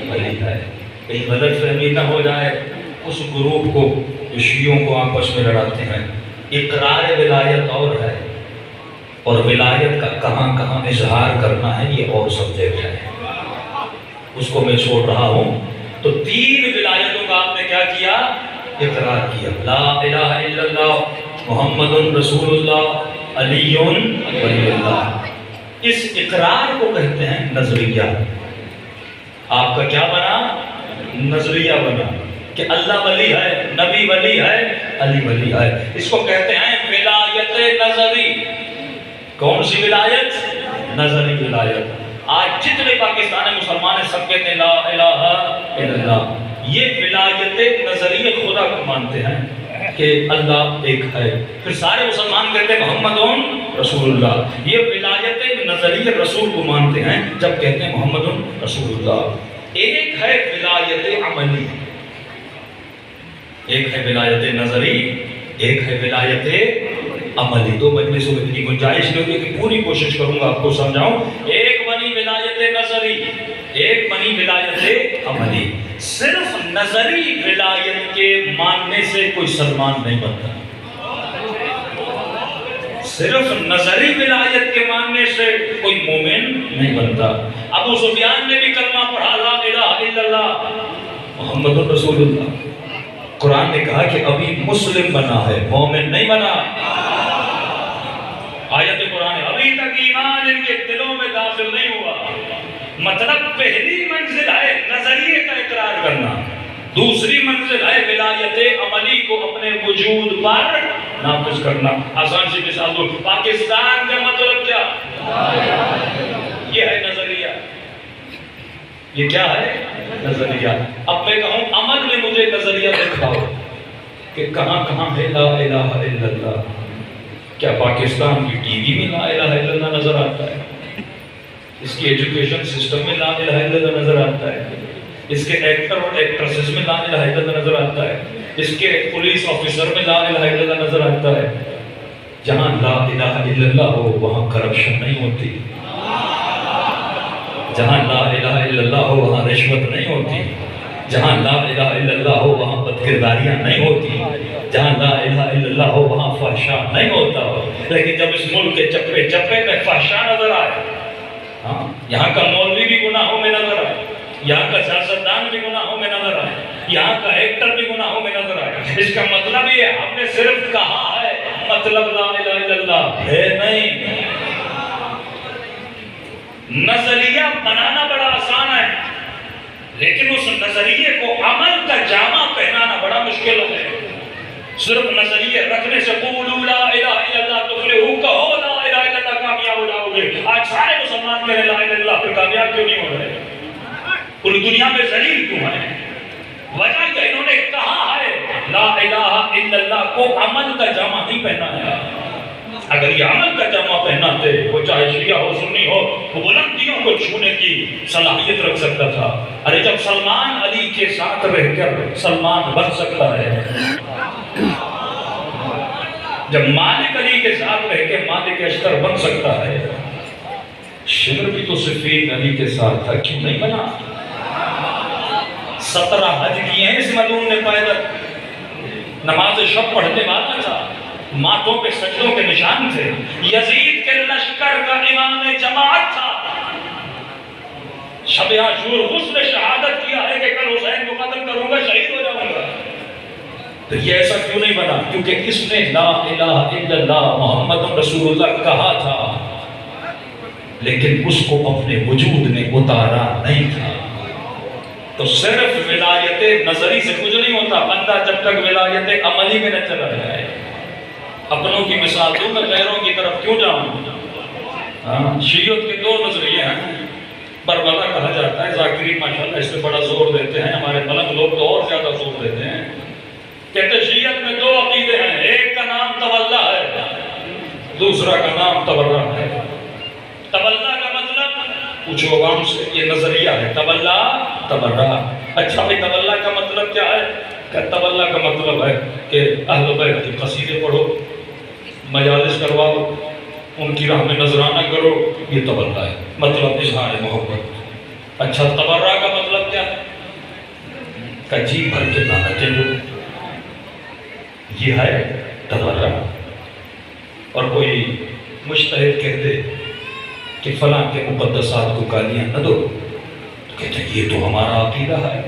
ولی ہے۔ کہیں غلط فہمی نہ ہو جائے اس گروپ کو جو شیعوں کو آپس میں لڑاتے ہیں۔ اقرار ولایت اور ہے، اور ولایت کا کہاں کہاں اظہار کرنا ہے یہ اور سبجیکٹ ہے، اس کو میں چھوڑ رہا ہوں۔ تو 3 ولایتوں کا آپ نے کیا کیا؟ اقرار کیا، لا الہ الا اللہ محمد رسول اللہ علی ولی اللہ۔ اس اقرار کو کہتے ہیں نظریہ۔ آپ کا کیا بنا؟ نظریہ بنا کہ اللہ ولی ہے، نبی ولی ہے، علی ولی ہے۔ اس کو کہتے ہیں ولایت نظری۔ کون سی ولایت؟ نظری ولایت۔ آج جتنے پاکستانی مسلمان ہیں سب کہتے ہیں لا الہ الا اللہ۔ یہ ولایت نظری خدا کو مانتے ہیں کہ اللہ ایک ہے، پھر سارے مسلمان کہتے ہیں محمد رسول اللہ۔ یہ ولایت نظری رسول کو مانتے ہیں جب کہتے ہیں محمد رسول اللہ۔ ایک ہے ولایت عملی، ایک ہے ولایت نظری، ایک ہے ولایت عملی۔ 2 مجلسوں میں اتنی گنجائش نہیں ہوتی کہ پوری کوشش کروں گا آپ کو سمجھاؤں۔ ایک بنی ولایت نظری، ایک بنی ولایت عملی۔ صرف نظری ولایت کے ماننے سے کوئی سلمان نہیں بنتا، صرف نظری ولایت کے ماننے سے کوئی مومن نہیں بنتا۔ ابو سفیان نے بھی کلمہ پڑھا لا الہ الا اللہ محمد رسول اللہ۔ قرآن نے کہا کہ ابھی مسلم بنا ہے، مومن نہیں بنا۔ آیت قرآن ہے ابھی تک ایمان ان کے دلوں میں داخل نہیں ہوا۔ مطلب پہلی منزل ہے نظریے کا اقرار کرنا، دوسری منزل ہے ولایت عملی کو اپنے وجود پر نافذ کرنا۔ آسان سی مثال دو، پاکستان کا مطلب کیا؟ یہ ہے نظریہ، یہ کیا ہے؟ نظریہ۔ اب میں کہوں عمل میں مجھے نظریہ دکھاؤ کہ کہاں کہاں ہے لا الہ الا اللہ۔ کیا پاکستان کی ٹی وی میں لا الہ الا اللہ نظر آتا ہے؟ اس کی ایجوکیشن سسٹم میں لا الہ الا اللہ نظر آتا ہے؟ اس کے ایکٹر اور ایکٹریسز میں لا الہ الا اللہ نظر آتا ہے؟ اس کے پولیس آفیسر میں لا الہ الا اللہ نظر آتا ہے؟ جہاں لا الہ الا اللہ ہو وہاں کرپشن نہیں ہوتی، جہاں لا الہ الا اللہ ہو وہاں رشوت نہیں ہوتی، جہاں لا الہ الا اللہ ہو وہاں بدکرداریاں نہیں ہوتی، جہاں لا الہ الا اللہ ہو وہاں فحشا نہیں ہوتا۔ لیکن جب اس ملک کے چپے چپے میں فحشا نظر آئے، ہاں یہاں کا مولوی بھی گناہوں میں نظر آئے، یہاں کا سیاستدان بھی گناہوں میں نظر آئے، یہاں کا ایکٹر بھی گناہوں میں نظر آئے، اس کا مطلب یہ ہم نے صرف کہا ہے، مطلب لا الہ الا اللہ ہے نہیں۔ نظریہ بنانا بڑا آسان ہے، لیکن اس نظریے کو عمل کا جامع پہنانا بڑا مشکل ہے۔ صرف نظریے رکھنے سے قولوا لا الہ الا اللہ تفلحوا، کہو لا الہ الا اللہ کامیاب ہو جاؤ گے۔ آج سارے مسلمان کہہ رہے لا الہ الا اللہ پہ کامیاب کیوں نہیں ہو رہے؟ پوری دنیا میں ذلیل کیوں ہیں؟ وجہ کہ انہوں نے کہا ہے لا الہ الا الا اللہ کو عمل کا جامہ نہیں پہنایا. اگر یہ عمل کا جامہ پہناتے وہ چاہے شیعہ ہو سنی ہو وہ بلندیوں کو چھونے کی صلاحیت رکھ سکتا تھا. ارے جب سلمان علی کے ساتھ رہ کر سلمان بن سکتا ہے، جب مالک علی کے ساتھ رہ کے مالک اشتر بن سکتا ہے، شمر بھی تو صفین علی کے ساتھ تھا، کیوں نہیں بنا؟ 17 حج کیے ہیں اس ملعون نے پیدل، نماز شب پڑھنے والا تھا، ماتوں پہ سجدوں کے نشان تھے، یزید کے لشکر کا امام جماعت تھا. شب عاشور غسل شہادت کیا ہے کہ کل حسین کو قتل کروں گا، شہید ہو جاؤں گا. تو یہ ایسا کیوں نہیں بنا؟ کیونکہ اس نے لا الہ الا اللہ محمد رسول اللہ کہا تھا، لیکن اس کو اپنے وجود میں اتارا نہیں تھا. تو صرف ولایت نظری سے کچھ نہیں ہوتا. بندہ جب تک ولایت عملی میں نہ چلا جائے. اپنوں کی مثال دوں میں غیروں کی طرف کیوں جاؤں؟ شیعت کے 2 نظریے ہیں. بربلا کہا جاتا ہے، ذاکرین ماشاءاللہ اس پہ بڑا زور دیتے ہیں، ہمارے ملک لوگ تو اور زیادہ زور دیتے ہیں. کہتے شیعت میں 2 عقیدے ہیں، ایک کا نام تولا ہے، دوسرا کا نام تبرہ ہے. تولا کا مطلب پوچھو عوام سے، یہ نظریہ ہے. تولا تبرہ. اچھا بھائی تولا کا مطلب کیا ہے؟ کہ تولا کا مطلب ہے کہ اہل بیت کے قصیدے پڑھو، مجالس کرواؤ، ان کی راہ میں نذرانہ کرو، یہ تولا ہے، مطلب اظہار محبت. اچھا تبرہ کا مطلب کیا ہے؟ کہ جی بھر کے لانا چاہیے، یہ ہے تبرہ. اور کوئی مجتہد کہتے کہ فلاں کے مقدسات کو گالیاں نہ دو، کہتے ہیں یہ تو ہمارا عقیدہ ہے.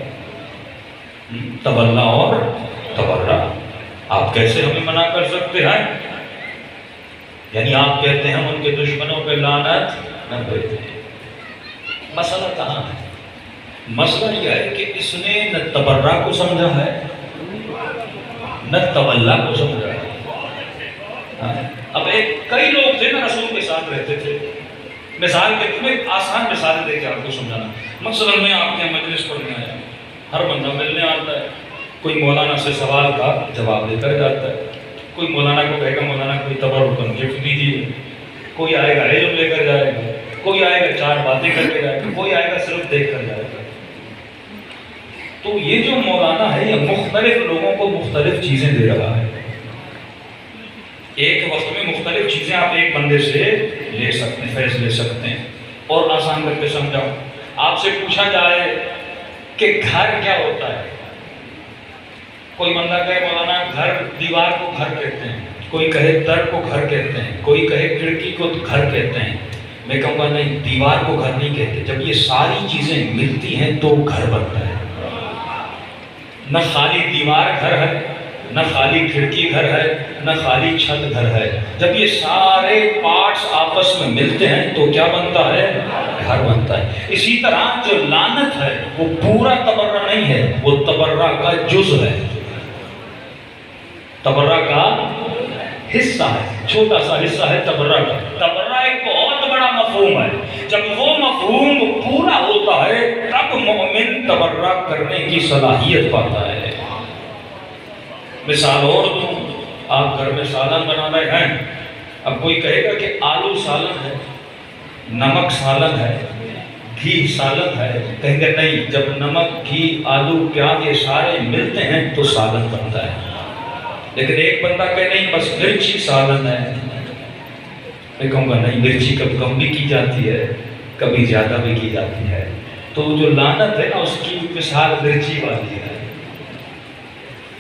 تولا اور تبرہ آپ کیسے ہمیں منع کر سکتے ہیں؟ یعنی آپ کہتے ہیں ہم ان کے دشمنوں پہ لعنت نہ بھیجیں. مسئلہ کہاں ہے؟ مسئلہ یہ ہے کہ اس نے نہ تبرہ کو سمجھا ہے نہ تولا کو سمجھا ہے. اب کئی لوگ تھے نا رسول کے ساتھ رہتے تھے. مثال کے طور پر آسان مثال دے کے آپ کو سمجھانا. مثلا میں آپ کے مجلس پڑھنے آیا، ہر بندہ ملنے آتا ہے. کوئی مولانا سے سوال کا جواب دے کر جاتا ہے، کوئی مولانا کو کہے گا مولانا کوئی تبرکن گفٹ دیجیے، کوئی آئے گا علم لے کر جائے گا، کوئی آئے گا 4 باتیں کر کے جائے گا، کوئی آئے گا صرف دیکھ کر جائے گا. تو یہ جو مولانا ہے یہ مختلف لوگوں کو مختلف چیزیں دے رہا ہے. ایک وقت میں مختلف چیزیں آپ ایک بندے سے لے سکتے ہیں، فیض لے سکتے ہیں. اور آسان کر کے سمجھاؤں، آپ سے پوچھا جائے کہ گھر کیا ہوتا ہے، کوئی بندہ کہے مولانا گھر دیوار کو گھر کہتے ہیں، کوئی کہے در کو گھر کہتے ہیں، کوئی کہے کھڑکی کو گھر کہتے ہیں. میں کہوں گا نہیں، دیوار کو گھر نہیں کہتے. جب یہ ساری چیزیں ملتی ہیں تو گھر بنتا ہے. نہ خالی دیوار گھر ہے، نہ خالی کھڑکی گھر ہے، نہ خالی چھت گھر ہے. جب یہ سارے پارٹس آپس میں ملتے ہیں تو کیا بنتا ہے؟ گھر بنتا ہے. اسی طرح جو لعنت ہے وہ پورا تبرہ نہیں ہے، وہ تبرہ کا جز ہے، تبرہ کا حصہ ہے، چھوٹا سا حصہ ہے تبرہ کا. تبرہ ایک بہت بڑا مفہوم ہے. جب وہ مفہوم پورا ہوتا ہے تب مومن تبرہ کرنے کی صلاحیت پاتا ہے. مثال اور دوں، آپ گھر میں سالن بنا رہے ہیں. اب کوئی کہے گا کہ آلو سالن ہے، نمک سالن ہے، گھی سالن ہے. کہیں گے نہیں، جب نمک گھی آلو پیاز یہ سارے ملتے ہیں تو سالن بنتا ہے. لیکن ایک بندہ کہے نہیں بس مرچی سالن ہے. میں کہوں گا نہیں، مرچی کبھی کم بھی کی جاتی ہے، کبھی زیادہ بھی کی جاتی ہے. تو جو لعنت ہے نا اس کی مثال مرچی والی ہے،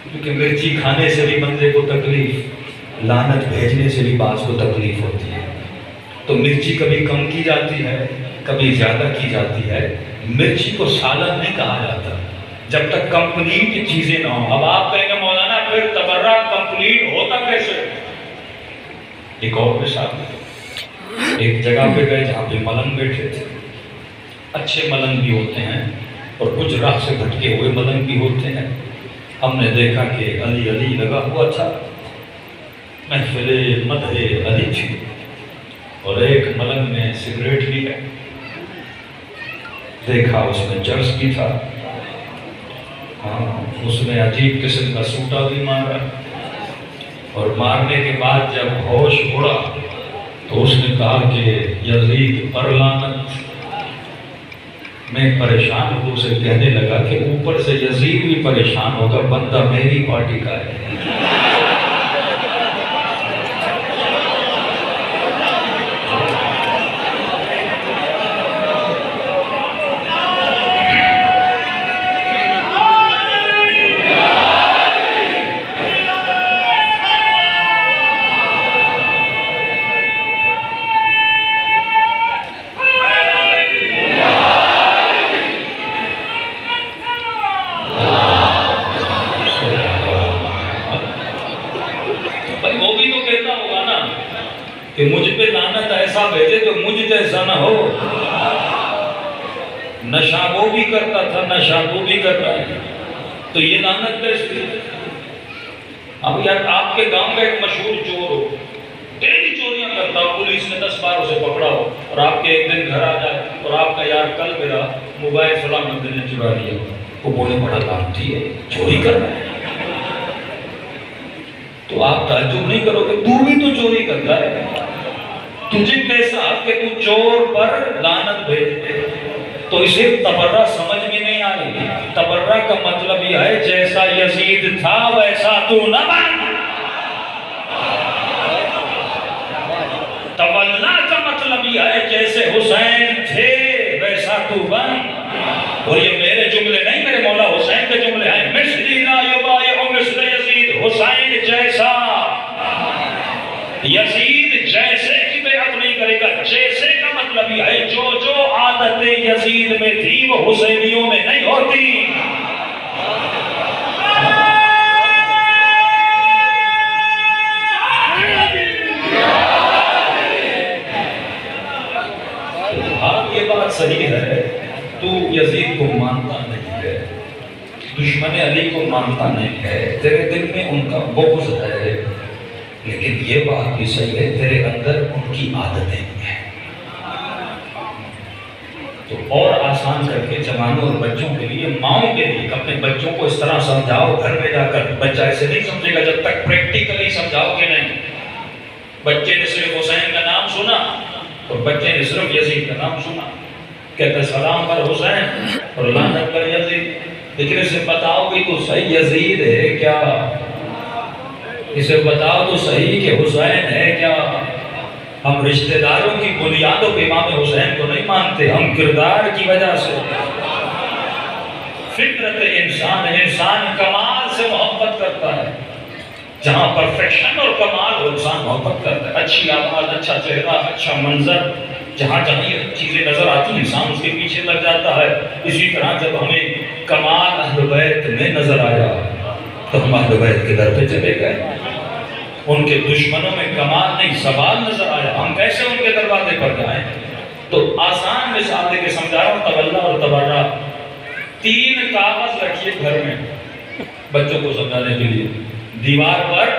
کیونکہ مرچی کھانے سے بھی بندے کو تکلیف، لعنت بھیجنے سے بھی بعض کو تکلیف ہوتی ہے. تو مرچی کبھی کم کی جاتی ہے، کبھی زیادہ کی جاتی ہے. مرچی کو سالن نہیں کہا جاتا جب تک کمپلیٹ چیزیں نہ ہوں. اب آپ کہیں گے مولانا پھر تبرہ کمپلیٹ ہوتا کیسے؟ ایک اور مثال، ایک جگہ پہ گئے جہاں پہ ملنگ بیٹھے تھے. اچھے ملنگ بھی ہوتے ہیں اور کچھ راہ سے بھٹکے ہوئے ملنگ بھی ہوتے ہیں. ہم نے دیکھا کہ علی علی لگا ہوا تھا، محفل مدح علی تھی، اور ایک ملنگ نے سگریٹ لی ہے. دیکھا اس میں چرس بھی تھا، اس نے عجیب قسم کا سوٹا بھی مارا. اور مارنے کے بعد جب ہوش اڑا تو اس نے کہا کہ یزید پر لعنت۔ میں پریشان ہو اسے کہنے لگا کہ اوپر سے یزید بھی پریشان ہوگا، بندہ میری پارٹی کا ہے۔ کہ مجھ پہ لعنت ایسا بھیجے تو مجھ جیسا نہ ہو۔ نشہ وہ بھی کرتا تھا، نشہ وہ بھی کر رہا ہے، تو یہ لعنت کیسے؟ اب یار آپ کے گاؤں کا ایک مشہور چور ہو، ڈیلی چوریاں کرتا ہو، پولیس نے 10 بار اسے پکڑا ہو، اور آپ کے ایک دن گھر آ جائے اور آپ کا یار کل میرا موبائل فلاں بندے نے چرا لیا، وہ بولے بڑا لعنتی ہے، چوری کر رہا ہے، تو آپ تعجب نہیں کرو گے تو بھی تو چوری کرتا ہے، تجھے کیسا کہ تو چور پر لعنت بھیجتے؟ تو اسے تبرہ سمجھ میں نہیں آئی۔ تبرہ کا مطلب یہ ہے جیسا یزید تھا ویسا تو نہ بن۔ تولا کا مطلب یہ ہے جیسے حسین تھے ویسا تو بن۔ اور یہ میرے جملے نہیں، میرے مولا حسین کے جملے ہیں، مثلی لا یبایع مثل یزید، حسین جیسا یزید جیسے کی بیعت نہیں کرے گا۔ جیسے کا مطلب یہ ہے جو جو عادتیں یزید میں تھی وہ حسینیوں میں نہیں ہوتی۔ ہاں یہ بات صحیح ہے، تو یزید کو مانتا نہیں ہے، دشمن علی کو مانتا نہیں ہے، تیرے دل میں ان کا بغض ہے، لیکن یہ بات بھی صحیح ہے تیرے اندر ان کی عادتیں ہیں۔ تو اور آسان کر کے جوانوں اور بچوں کے لیے، ماؤں کے لیے، اپنے بچوں کو اس طرح سمجھاؤ گھر میں جا کر، بچہ ایسے نہیں سمجھے گا جب تک پریکٹیکلی سمجھاؤ کہ نہیں۔ بچے نے صرف حسین کا نام سنا اور بچے نے صرف یزید کا نام سنا، کہتے سلام پر حسین اور لعنت پر یزید، لیکن اسے بتاؤ کہ تو صحیح یزید ہے کیا؟ اسے بتاؤ تو صحیح کہ حسین ہے کیا؟ ہم رشتہ داروں کی بنیادوں پہ امام حسین کو نہیں مانتے، ہم کردار کی وجہ سے۔ فطرت انسان ہے، انسان کمال سے محبت کرتا ہے، جہاں پرفیکشن اور کمال ہو انسان محبت کرتا ہے، اچھی آواز، اچھا چہرہ، اچھا منظر، جہاں جہاں یہ چیزیں نظر آتی ہیں انسان اس کے پیچھے لگ جاتا ہے۔ اسی طرح جب ہمیں کمال اہل بیت میں نظر آیا تو ہم اہل بیت کے در پہ چلے گئے۔ ان کے دشمنوں میں کمال نہیں سوال نظر آیا، ہم کیسے ان کے دروازے پر جائیں؟ تو آسان مثال دے کے سمجھا رہا ہوں، تولا اور تبرہ۔ 3 کاغذ رکھیے گھر میں بچوں کو سمجھانے کے لیے، دیوار پر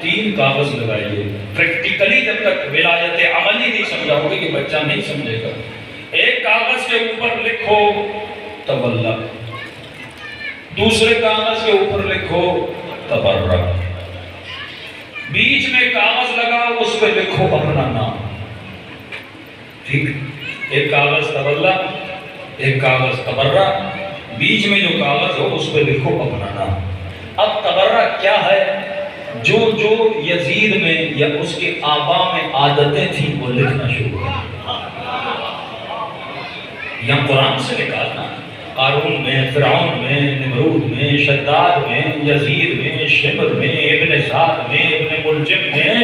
3 کاغذ لگائیے۔ پریکٹیکلی جب تک ولایت عملی نہیں سمجھاؤ گے کہ بچہ نہیں سمجھے گا۔ ایک کاغذ کے اوپر لکھو تولا، دوسرے کاغذ کے اوپر لکھو تبرہ، بیچ میں کاغذ لگاؤ اس پہ لکھو اپنا نام، ٹھیک؟ ایک کاغذ تولا، ایک کاغذ تبرہ، بیچ میں جو کاغذ ہو اس پہ لکھو اپنا نام۔ اب تبرہ کیا ہے؟ جو جو یزید میں یا اس کے آبا میں عادتیں تھیں وہ لکھنا شروع کر، یا قرآن سے نکالنا، قارون میں، فرعون میں، نمرود میں، شداد میں، یزید میں، شمر میں، ابن سعد میں، ابن ملجم میں،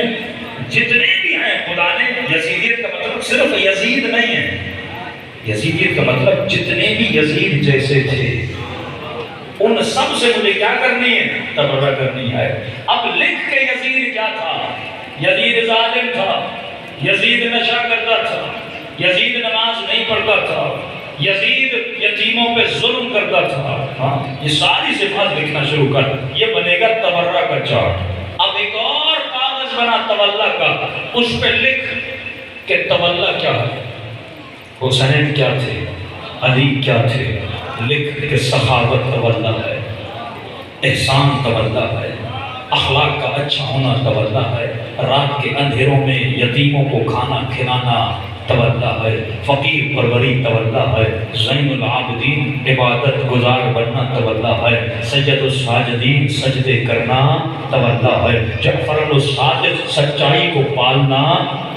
جتنے بھی ہیں خدا نے، یزیدیت کا مطلب صرف یزید نہیں ہے، یزیدیت کا مطلب جتنے بھی یزید جیسے تھے ان سب سے مجھے کیا کرنی ہے؟ تبرہ کرنی ہے۔ اب لکھ کے یزید کیا تھا؟ یزید ظالم تھا، یزید نشہ کرتا تھا، یزید نماز نہیں پڑھتا تھا، یزید یتیموں پہ ظلم کرتا تھا، ہاں یہ ساری صفات لکھنا شروع کر، یہ بنے گا تبرہ کا چارٹ۔ اب ایک اور کاغذ بنا تولا کا، اس پہ لکھ کہ تولا کیا ہے، حسین کیا تھے، علی کیا تھے، لکھ کہ سخاوت تولا ہے، احسان تولا ہے، اخلاق کا اچھا ہونا تولا ہے، رات کے اندھیروں میں یتیموں کو کھانا کھلانا تولا ہے، فقیر پروری تولا ہے، زین العابدین عبادت گزار بننا تولا ہے، سید الساجدین سجدے کرنا تولا ہے، جعفر الساجد سچائی کو پالنا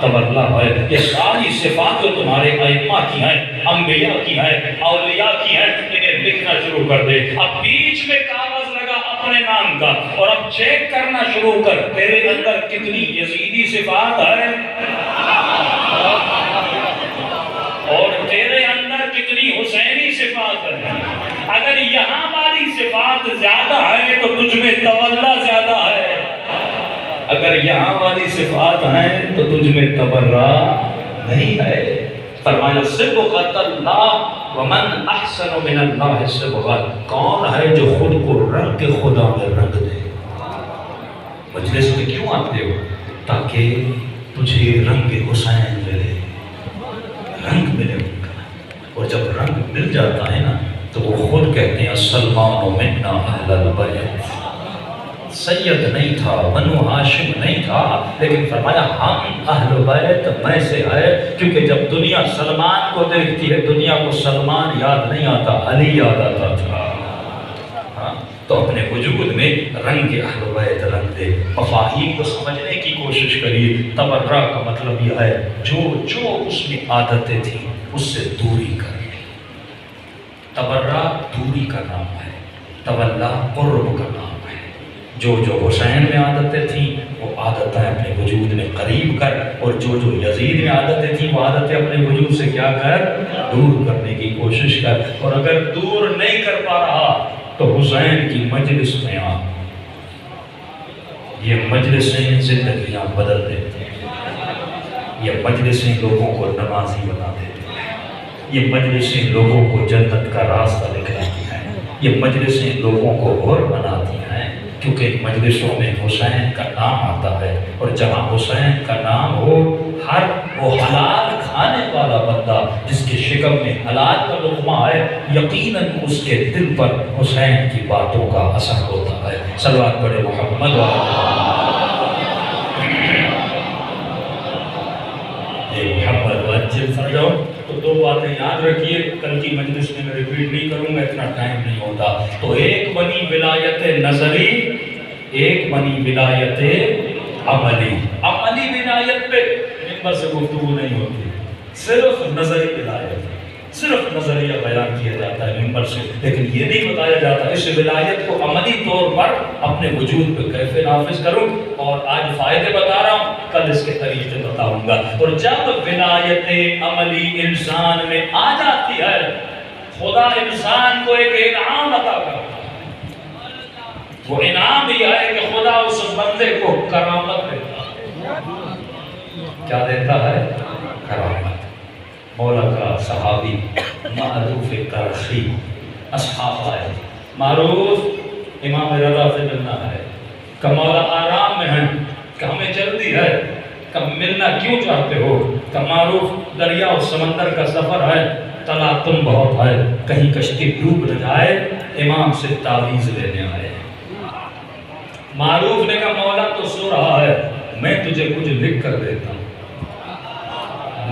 تولا ہے۔ یہ ساری صفات جو تمہارے ائمہ کی ہیں، انبیاء کی ہیں، اولیاء کی ہیں، انہیں لکھنا شروع کر دے۔ اب بیچ میں کاغذ لگا اپنے نام کا اور اب چیک کرنا شروع کر، تیرے اندر کتنی یزیدی صفات ہے اور تیرے اندر کتنی حسینی صفات ہے۔ اگر یہاں والی صفات زیادہ ہے تو تجھ میں تولا زیادہ ہے، اگر یہاں والی صفات ہیں تو تجھ میں تبرہ نہیں ہے۔ فرمایا صبغۃ اللہ ومن احسن من اللہ صبغۃ، کون ہے جو خود کو رنگ خدا میں رنگ دے۔ مجلس میں کیوں آتے ہو؟ تاکہ تجھے رنگ حسین ملے، رنگ ملے ان کا، اور جب رنگ مل جاتا ہے نا تو وہ خود کہتے ہیں سلمان منا اہل البیت۔ سید نہیں تھا، بنو ہاشم نہیں تھا، لیکن فرمایا ہم اہل بیت میں سے ہے، کیونکہ جب دنیا سلمان کو دیکھتی ہے دنیا کو سلمان یاد نہیں آتا، علی یاد آتا تھا۔ تو اپنے وجود میں رنگ اہل بیت رنگ دے۔ مفاہیم کو سمجھنے کی کوشش کریے۔ تبرہ کا مطلب یہ ہے جو اس میں عادتیں تھیں اس سے دوری کر۔ تبرہ دوری کا نام ہے، تولا قرب کا نام ہے۔ جو حسین میں عادتیں تھیں وہ عادتیں اپنے وجود میں قریب کر، اور جو یزید میں عادتیں تھیں وہ عادتیں اپنے وجود سے کیا کر، دور کرنے کی کوشش کر۔ اور اگر دور نہیں کر پا رہا تو حسین کی مجلس میں آ۔ یہ مجلسیں زندگیاں بدل دیتی ہیں، یہ مجلسیں لوگوں کو نمازی بنا دیتی ہیں، یہ مجلسیں لوگوں کو جنت کا راستہ دکھاتی ہیں، یہ مجلسیں لوگوں کو غر بناتی ہیں، کیونکہ مجلسوں میں حسین کا نام آتا ہے، اور جہاں حسین کا نام ہو ہر وہ حلال کھانے والا بندہ جس کے شکم میں حلال کا لقمہ ہے، یقیناً اس کے دل پر حسین کی باتوں کا اثر ہوتا ہے۔ صلوات پڑھے محمد محمد واجب سر جاؤ۔ تو دو باتیں یاد رکھیے، کل کی مجلس میں ریپیٹ نہیں کروں گا، اتنا ٹائم نہیں ہوتا۔ تو ایک بنی ولایت نظری، ایک بنی ولایت عملی۔ عملی ولایت پہ ممبر سے گفتگو نہیں ہوتی، صرف نظری ولایت، صرف نظریہ بیان کیا جاتا ہے ممبر سے، لیکن یہ نہیں بتایا جاتا اس ولایت کو عملی طور پر اپنے وجود پہ کیسے نافذ کروں۔ اور آج فائدے بتا رہا ہوں، کل اس کے طریقے بتاؤں گا۔ اور جب ولایت عملی انسان میں آ جاتی ہے، خدا انسان کو ایک انعام عطا کرتا ہے۔ وہ انعام یہ ہے کہ خدا اس بندے کو کرامت دیتا ہے۔ کیا دیتا ہے؟ کرامت۔ مولا کا صحابی معروف کرخی اصحاب آئے، معروف امام رضا سے ملنا ہے کہ مولا آرام میں ہیں، کہ ہمیں جلدی ہے، کہ ملنا کیوں چاہتے ہو؟ کہ معروف دریا و سمندر کا سفر ہے، تلاطم بہت ہے، کہیں کشتی ڈوب نہ جائے، امام سے تعویذ لینے آئے۔ معروف نے کہا مولا تو سو رہا ہے، میں تجھے کچھ لکھ کر دیتا ہوں۔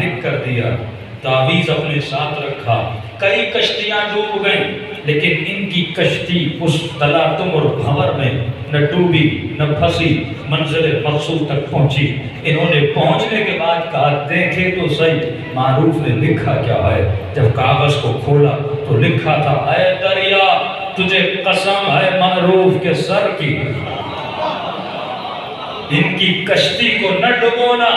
لکھ کر دیا، تعویذ اپنے ساتھ رکھا، کئی کشتیاں ڈوب گئیں، لیکن ان کی کشتی اس تلاطم اور بھنور میں نہ ڈوبی نہ پھنسی، منزل مقصود تک پہنچی۔ انہوں نے پہنچنے کے بعد کہا دیکھے تو صحیح معروف نے لکھا کیا ہے۔ جب کاغذ کو کھولا تو لکھا تھا، اے دریا تجھے قسم ہے معروف کے سر کی، ان کی کشتی کو نہ ڈبونا۔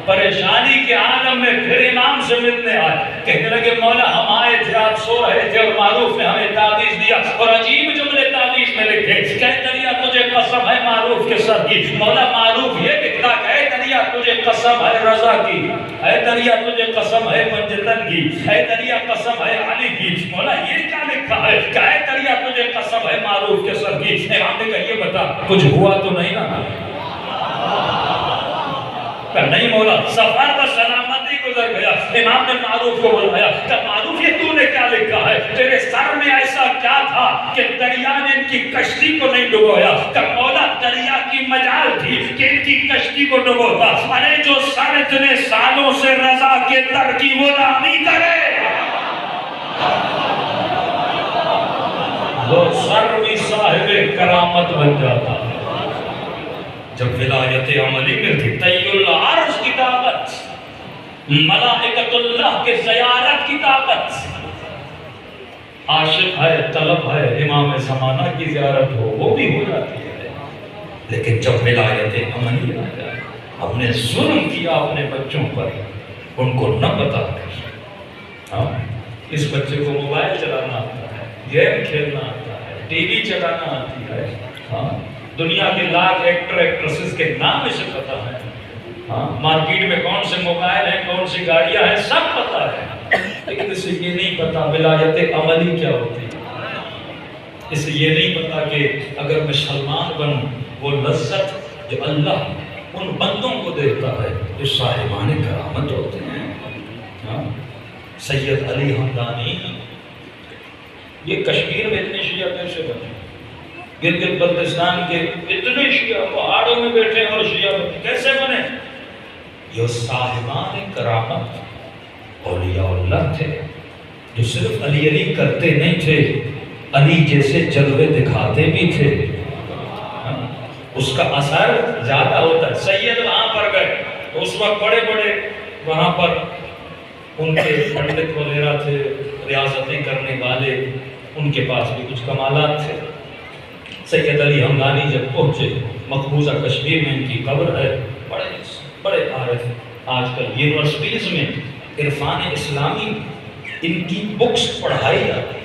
پریشانی کے عالم میں پھر امام سے ملنے آئے، کہنے لگے مولا ہم آئے تھے، آپ سو رہے تھے، اور معروف نے ہمیں تعویذ دیا اور عجیب جملے تعویذ میں لکھے، کہ دریا تجھے قسم ہے معروف کے سر کی۔ مولا معروف یہ لکھتا کہ اے دریا تجھے قسم ہے رضا کی، اے دریا تجھے قسم ہے پنجتن کی، اے دریا قسم ہے علی کی۔ مولا یہ کیا لکھا ہے کہ اے دریا تجھے قسم ہے معروف کے سر کی؟ امام نے کہا یہ بتا کچھ ہوا تو نہیں نا؟ کہ نہیں مولا، سفر پر سلامتی گزر گیا۔ امام نے معروف کو بلایا کہ معروف یہ تو نے کیا لکھا ہے؟ تیرے سر میں ایسا کیا تھا کہ دریا نے ان کی کشتی کو نہیں ڈبویا؟ کہ مولا دریا کی مجال تھی کہ ان کی کشتی کو ڈبوتا. ارے جو سر اتنے سالوں سے رضا کے در کی غلامی کرے وہ سر بھی صاحب کرامت بن جاتا. جب ولایت عملی میں تھی طی العرش کی طاقت، ملائکۃ اللہ کے زیارت کی طاقت، عاشق ہے، طلب ہے، امام زمانہ کی زیارت ہو وہ بھی ہو جاتی ہے. لیکن جب ولایت عملی آ جائے، ہم نے ظلم کیا اپنے بچوں پر ان کو نہ بتا کر. اس بچے کو موبائل چلانا آتا ہے، گیم کھیلنا آتا ہے، ٹی وی چلانا آتی ہے، دنیا کے لاکھ ایکٹر ایکٹریسز کے نام اسے پتا ہے، مارکیٹ میں کون سے موبائل ہیں، کون سی گاڑیاں ہیں، سب پتا ہے. لیکن اسے یہ نہیں پتا ولایت عملی کیا ہوتی ہے. اسے یہ نہیں پتا کہ اگر میں سلمان بنوں وہ لذت جو اللہ ان بندوں کو دیتا ہے جو صاحبان کرامت ہوتے ہیں. سید علی حمدانی یہ کشمیر میں اتنے شیعہ کیسے بنے؟ گلگت بلتستان کے اتنے شیعہ پہاڑوں میں بیٹھے اور شیعہ کیسے بنے؟ یہ صاحبان کرامت اولیاء اللہ تھے جو صرف علی علی کرتے نہیں تھے، علی جیسے جلوے دکھاتے بھی تھے. اس کا اثر زیادہ ہوتا ہے. سید وہاں پر گئے تو اس وقت بڑے بڑے وہاں پر ان کے پنڈت وغیرہ تھے، ریاضتیں کرنے والے، ان کے پاس بھی کچھ کمالات تھے. سید علی حمدانی جب پہنچے، مقبوضہ کشمیر میں ان کی قبر ہے، بڑے بڑے عارف. آج کل یونیورسٹیز میں عرفان اسلامی ان کی بکس پڑھائی جاتی.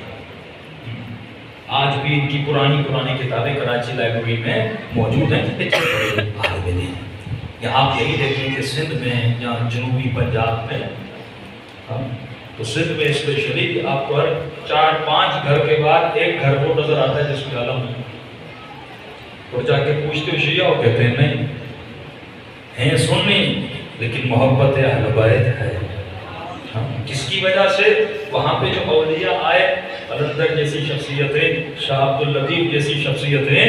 آج بھی ان کی پرانی کتابیں کراچی لائبریری میں موجود ہیں. یا آپ یہی دیکھیں کہ سندھ میں یا جنوبی پنجاب میں، تو سندھ میں اسپیشلی آپ کو ہر 4-5 گھر کے بعد ایک گھر وہ نظر آتا ہے جس میں علم ہے. اور جا کے پوچھتے ہو شیعہ ہو، کہتے ہیں نہیں ہیں سنی لیکن محبت اہل بیت ہے. کس کی وجہ سے؟ وہاں پہ جو اولیاء آئے، قلندر جیسی شخصیتیں، شاہ عبد اللطیف جیسی شخصیتیں،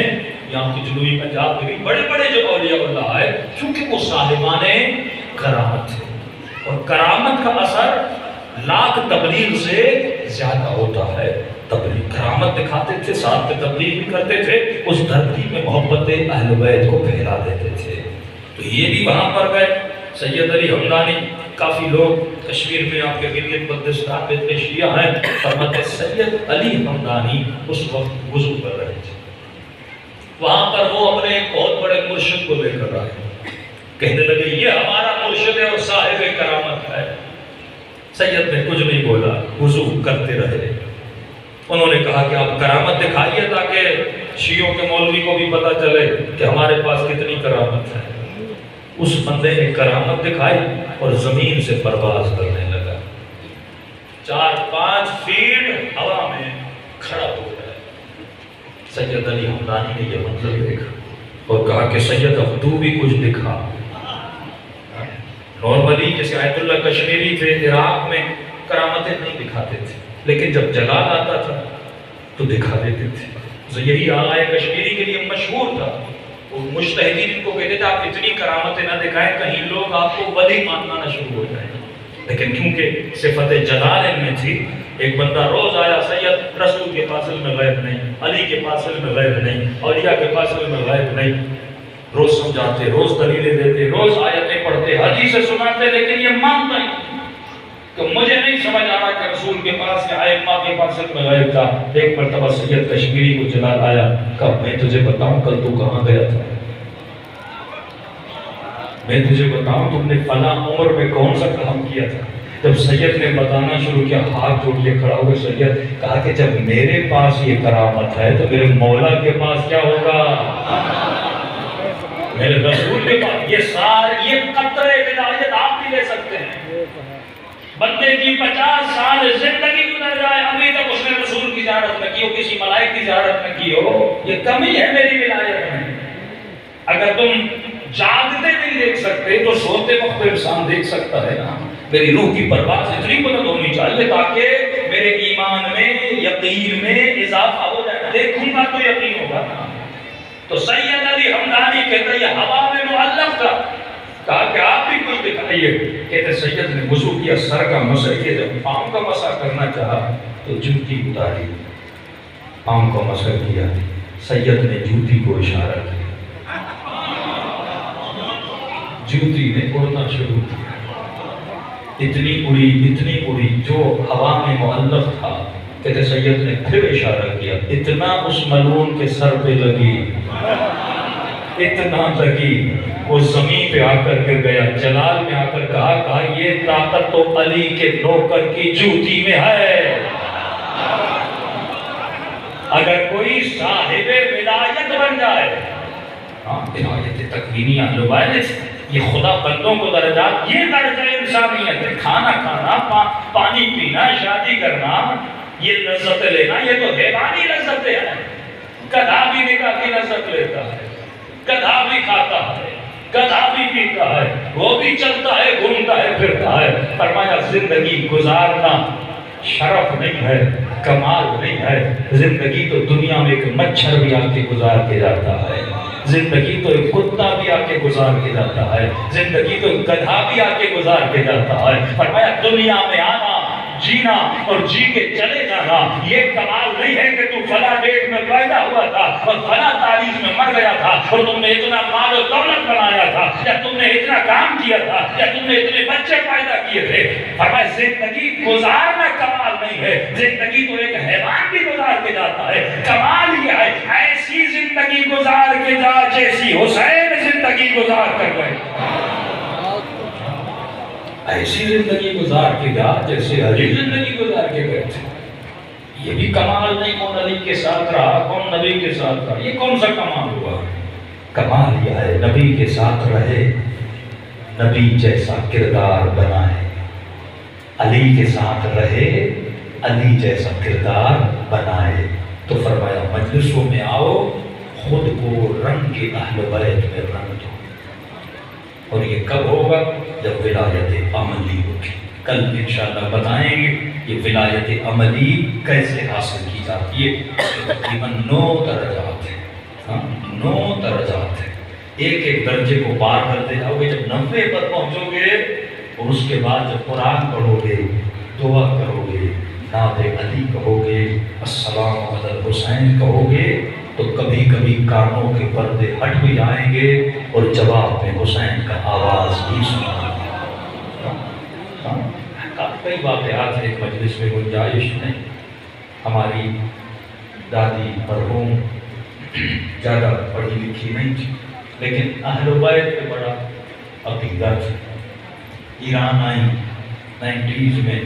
یہاں کی جنوبی پنجاب کے بھی بڑے بڑے جو اولیاء اللہ آئے، کیونکہ وہ صاحبان کرامت تھے. اور کرامت کا اثر لاکھ تبلیغ سے زیادہ ہوتا ہے. تبلیغ کرامت دکھاتے تھے، ساتھ میں تبلیغ بھی کرتے تھے، اس دھرتی میں محبت اہل بیت کو پھیلا دیتے تھے. تو یہ بھی وہاں پر گئے. سید علی حمدانی، کافی لوگ کشمیر میں آپ کے گلگت بلتستان میں اتنے شیعہ ہیں، فرماتے سید علی حمدانی اس وقت وضو کر رہے تھے. وہاں پر وہ اپنے ایک بہت بڑے مرشد کو لے کر آئے، کہنے لگے یہ ہمارا مرشد ہے اور صاحب کرامت ہے. سید نے کچھ نہیں بولا، وضو کرتے رہے. انہوں نے کہا کہ آپ کرامت دکھائیے تاکہ شیعوں کے مولوی کو بھی پتہ چلے کہ ہمارے پاس کتنی کرامت ہے. اس بندے نے کرامت دکھائی اور زمین سے پرواز کرنے لگا. 4-5 فیٹ ہوا میں کھڑا ہو گیا. سید علی حمدانی نے یہ منظر دیکھا اور کہا کہ سید اب تو بھی کچھ دکھا. نارملی جیسے آیت اللہ کشمیری تھے، عراق میں کرامتیں نہیں دکھاتے تھے، لیکن جب جلال آتا تھا تو دکھا دیتے تھے. یہی آغائے کشمیری کے لیے مشہور تھا. مجتہدین کو کہتے تھے آپ اتنی کرامتیں نہ دکھائیں کہیں لوگ آپ کو ولی ماننا نہ شروع ہو جائیں. لیکن کیونکہ صفت جلال ان میں تھی، ایک بندہ روز آیا، سید رسول کے پاس علم غیب نہیں، علی کے پاس علم غیب نہیں، اولیاء کے پاس علم غیب نہیں. روز سمجھاتے، روز دلیلیں دیتے، روز آیتیں پڑھتے، حدیثیں سناتے، لیکن یہ مانتا ہی کہ مجھے نہیں سمجھ آ رہا کہ رسول کے پاس یا ائمہ کے پاس علم غیب تھا. ایک مرتبہ سید کشمیری کو جلال آیا، کہا میں تجھے بتاؤں کل تو کہاں گیا تھا، میں تجھے بتاؤں تم نے فلاں عمر میں کون سا کام کیا تھا. جب سید نے بتانا شروع کیا، ہاتھ جوڑ کے کھڑا ہوئے. سید کہا کہ جب میرے پاس یہ کرامت ہے تو میرے مولا کے پاس کیا ہوگا، میرے رسول کے پاس. یہ قطرے ولایت آپ بھی لے سکتے ہیں. بندے کی 50 سال زندگی گزر جائے، ابھی تک اس نے رسول کی زیارت نہ کی ہو، کسی ملائک کی زیارت نہ کی ہو، یہ کمی ہے میری ولایت میں. اگر تم جاگتے نہیں دیکھ سکتے تو سوتے وقت انسان دیکھ سکتا ہے نا. میری روح کی پرواز اتنی بلند ہونی چاہیے تاکہ میرے ایمان میں، یقین میں اضافہ ہو جائے. دیکھوں گا تو یقین ہوگا نا. تو سید علی حمدانی کہتا ہے یہ ہوا میں معلق تھا. کہا کہ آپ بھی کچھ دکھائیے. کہتے سید نے وضو کیا, سر کا مسح کیا, جب پاؤں کا مسح کرنا چاہا تو جوتی اتاری, پاؤں کا مسح کیا. سید نے جوتی کو اشارہ کیا, جوتی نے اڑنا شروع کیا. اتنی اڑی جو ہوا میں معلق تھا. کہتے سید نے پھر اشارہ کیا, اتنا اس ملعون کے سر پہ لگی, اتنا لگی, وہ زمین پہ آ کر گر گیا. جلال میں آ کر کہا یہ طاقت تو علی کے نوکر کی جوتی میں ہے. اگر کوئی صاحب ولایت بن جائے, ولایت تکوینی یہ خدا بندوں کو درجات, یہ درجہ انسانیت ہے. کھانا کھانا, پانی پینا, شادی کرنا, یہ لذت لینا, یہ تو حیوانی لذتیں ہیں. گدھا بھی نکاح کی لذت لیتا ہے, گدھا بھی کھاتا ہے, گدھا بھی پیتا ہے, وہ بھی چلتا ہے, گھومتا ہے, پھرتا ہے. فرمایا زندگی گزارنا شرف نہیں ہے, کمال نہیں ہے. زندگی تو دنیا میں ایک مچھر بھی آ کے گزار کے جاتا ہے, زندگی تو ایک کتا بھی آ کے گزار کے جاتا ہے, زندگی تو ایک گدھا بھی آ کے گزار کے جاتا ہے. فرمایا دنیا میں آنا, جینا اور جی کے چلے جانا یہ کمال نہیں ہے کہ تو فلاں ڈیٹ میں پیدا ہوا تھا اور فلاں تاریخ میں مر گیا تھا اور تم نے اتنا مال و دولت بنایا تھا, یا تم نے اتنا کام کیا تھا, یا تم نے اتنے بچے پیدا کیے تھے. فرمایا زندگی گزارنا کمال نہیں ہے, زندگی تو ایک حیوان بھی گزار کے جاتا ہے. کمال یہ ہے ایسی زندگی گزار کے جا جیسی حسین زندگی گزار کر گئے, ایسی زندگی گزار کے جا جیسے علی زندگی گزار کے گئے تھے. یہ بھی کمال نہیں کون علی کے ساتھ رہا, کون نبی کے ساتھ رہا, یہ کون سا کمال ہوا؟ کمال یہ ہے نبی کے ساتھ رہے, نبی جیسا کردار بنائے. علی کے ساتھ رہے, علی جیسا کردار بنائے. تو فرمایا مجلسوں میں آؤ, خود کو رنگ کے اہل بیت میں رنگ دو. اور یہ کب ہوگا؟ جب ولایت عملی ہوگی. کل انشاءاللہ بتائیں گے یہ ولایت عملی کیسے حاصل کی جاتی ہے. تقریباً 9 درجات ہیں, 9 درجات ہیں. ایک ایک درجے کو پار کرتے جاؤ گے. جب 90 پر پہنچو گے اور اس کے بعد جب قرآن پڑھو گے, دعا کرو گے, نعت علی کہو گے, السلام علی الحسین کہو گے, تو کبھی کبھی کانوں کے پردے ہٹ بھی جائیں گے اور جواب میں حسین کا آواز بھی سنا. کئی واقعات ایک مجلس میں گنجائش نہیں. ہماری دادی مرحوم زیادہ پڑھی لکھی نہیں تھی, لیکن اہل بیت پہ بڑا عقیدہ تھا. ایران آئی 90s میں,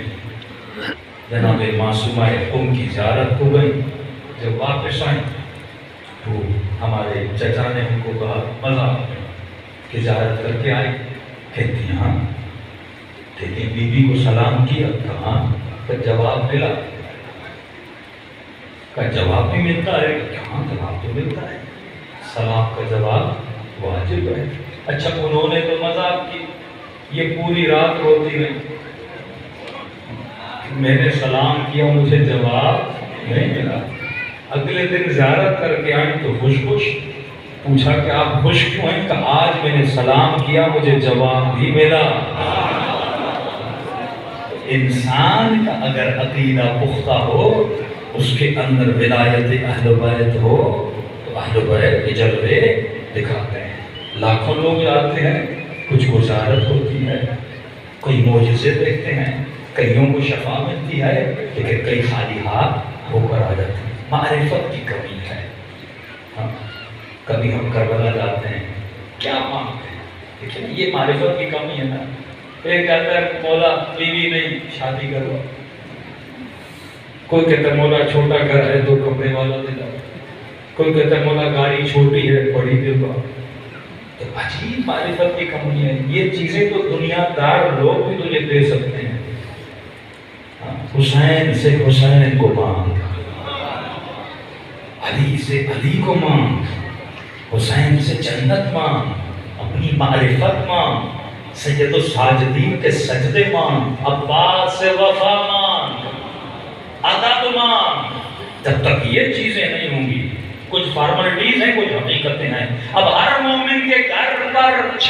جناب معصومہ قم کی زیارت ہو گئی. جب واپس آئیں تو ہمارے چچا نے ان کو کہا مزہ کہ زیارت کر کے آئی. کہتی ہاں, لیکن بی بی کو سلام کیا, کہاں کا جواب ملا, کا جواب بھی ملتا ہے, کہاں جواب تو ملتا ہے, سلام کا جواب واجب ہے. اچھا انہوں نے تو مذاق کی, یہ پوری رات روتی رہی, میں نے سلام کیا مجھے جواب نہیں ملا. اگلے دن زیارت کر کے آئی تو خوش خوش. پوچھا کہ آپ خوش کیوں ہیں؟ کہ آج میں نے سلام کیا مجھے جواب بھی ملا. انسان کا اگر عقیدہ پختہ ہو, اس کے اندر ولایت اہل بیت ہو, تو اہل بیت کے جلوے دکھاتے ہیں. لاکھوں لوگ جاتے ہیں, کچھ کو زیارت ہوتی ہے, کوئی معجزے دیکھتے ہیں, کئیوں کو شفا ملتی ہے, لیکن کئی خالی ہاتھ ہو کر آ جاتے ہیں. معرفت کی کمی ہے. کبھی ہم کربلا جاتے ہیں, کیا مانگتے ہیں؟ لیکن یہ معرفت کی کمی ہے نا. ایک کہتا ہے مولا بیوی نہیں شادی کرو, کوئی کہتا ہے مولا چھوٹا گھر ہے 2 کمرے والا دے دو, کوئی کہتا ہے مولا گاڑی چھوٹی ہے بڑی دے دو. تو عجیب معرفت کی کمی ہے. یہ چیزیں تو دنیا دار لوگ بھی تجھے دے سکتے ہیں. حسین سے حسین کو مانگ, علی سے علی کو مانگ, حسین سے جنت مانگ, اپنی معرفت مانگ, سید الساجدین کے سجدے مانگ, عباس سے وفا مانگ, ادب مانگ. جب تک یہ چیزیں نہیں ہوں گی, کچھ فارملٹیز ہیں, کچھ حقیقتیں ہیں. اب ہر مومن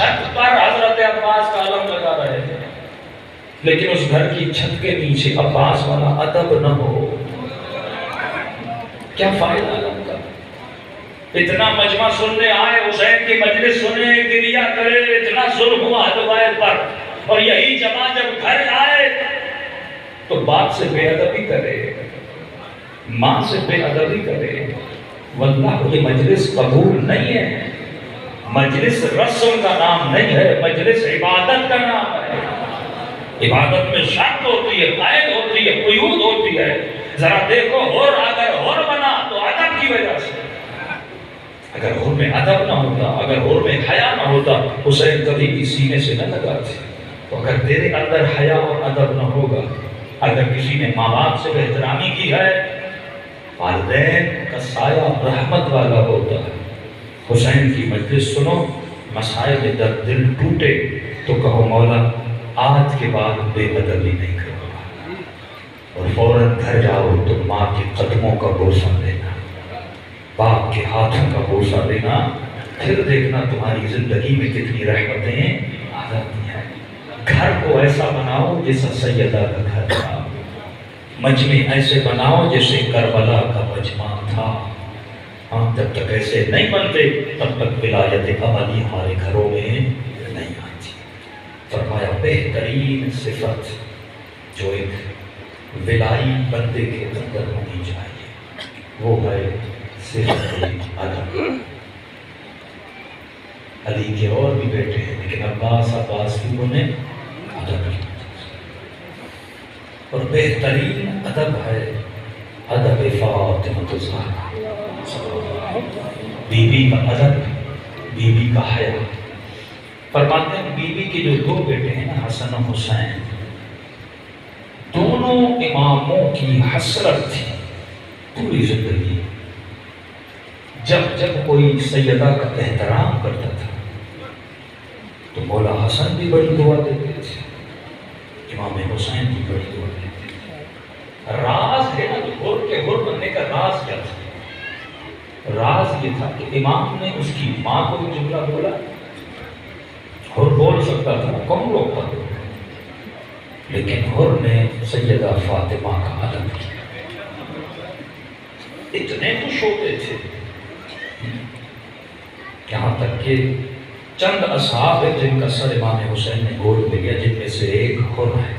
چھت پر حضرت عباس کا علم لگا رہے تھے، لیکن اس گھر کی چھت کے نیچے عباس والا ادب نہ ہو، کیا فائدہ علم کا؟ اتنا مجمع سننے آئے، حسین کی مجلس سنے، گریا کرے، اتنا ظلم ہوا حدوائر پر، اور یہی جماعت جب گھر آئے تو باپ سے بے ادبی کرے، ماں سے بے ادبی کرے، واللہ یہ مجلس قبول نہیں ہے، مجلس رسم کا نام نہیں ہے، مجلس عبادت کا نام ہے۔ عبادت میں شرط ہوتی ہے، قید ہوتی ہے، قیود ہوتی ہے۔ ذرا دیکھو ہور اگر ہور بنا تو ادب کی وجہ سے، اگر ہور میں ادب نہ ہوتا، اگر ہور میں حیا نہ ہوتا، حسین کبھی بھی سینے سے نہ لگاتے۔ تو اگر تیرے اندر حیا اور ادب نہ ہوگا، اگر کسی نے ماں باپ سے احترامی کی ہے، والدین کا سایہ رحمت والا ہوتا ہے۔ حسین کی مجلس سنو، مسائل در دل ٹوٹے تو کہو مولا آج کے بعد بے ادبی نہیں کروں گا، اور فوراً گھر جاؤ تو ماں کے قدموں کا بوسہ لینا، باپ کے ہاتھوں کا بوسہ لینا، پھر دیکھنا تمہاری زندگی میں کتنی رحمتیں آ جاتی ہیں۔ گھر کو ایسا بناؤ جیسا سیدہ کا گھر تھا، مجمع ایسے بناؤ جیسے کربلا کا مجمع تھا۔ ہم جب تک ایسے نہیں بنتے تب تک ولایت عملی ہمارے گھروں میں نہیں آتی۔ فرمایا بہترین صفت جو ایک ولائی بندے کے اندر ہونی چاہیے وہ ہے صفت ادب۔ علی کے اور بھی بیٹے ہیں لیکن عباس کی انہیں ادب کی، اور بہترین ادب ہے ادب فاطمہ الزہرا، بی بی کا ادب، بی بی کا حیا۔ فرماتے ہیں بی بی کے جو دو بیٹے ہیں نا، حسن و حسین، دونوں اماموں کی حسرت تھی پوری زندگی۔ جب کوئی سیدہ کا احترام کرتا تھا تو مولا حسن بھی بڑی دعا دیتے تھے، امام حسین بھی بڑی دعا دیتے تھے۔ راز ہے نا، حر کے حر بننے کا راز کیا تھا؟ راز یہ تھا کہ امام نے اس کی ماں کو بھی جملہ بولا، حر بول سکتا تھا، کون روکتا تھا، لیکن حر نے سیدہ فاطمہ کا ادب کیا۔ اتنے خوش ہوتے تھے یہاں تک کہ چند اصحاب ہیں جن کا سر امام حسین نے گود لیا، جن میں سے ایک حر ہے،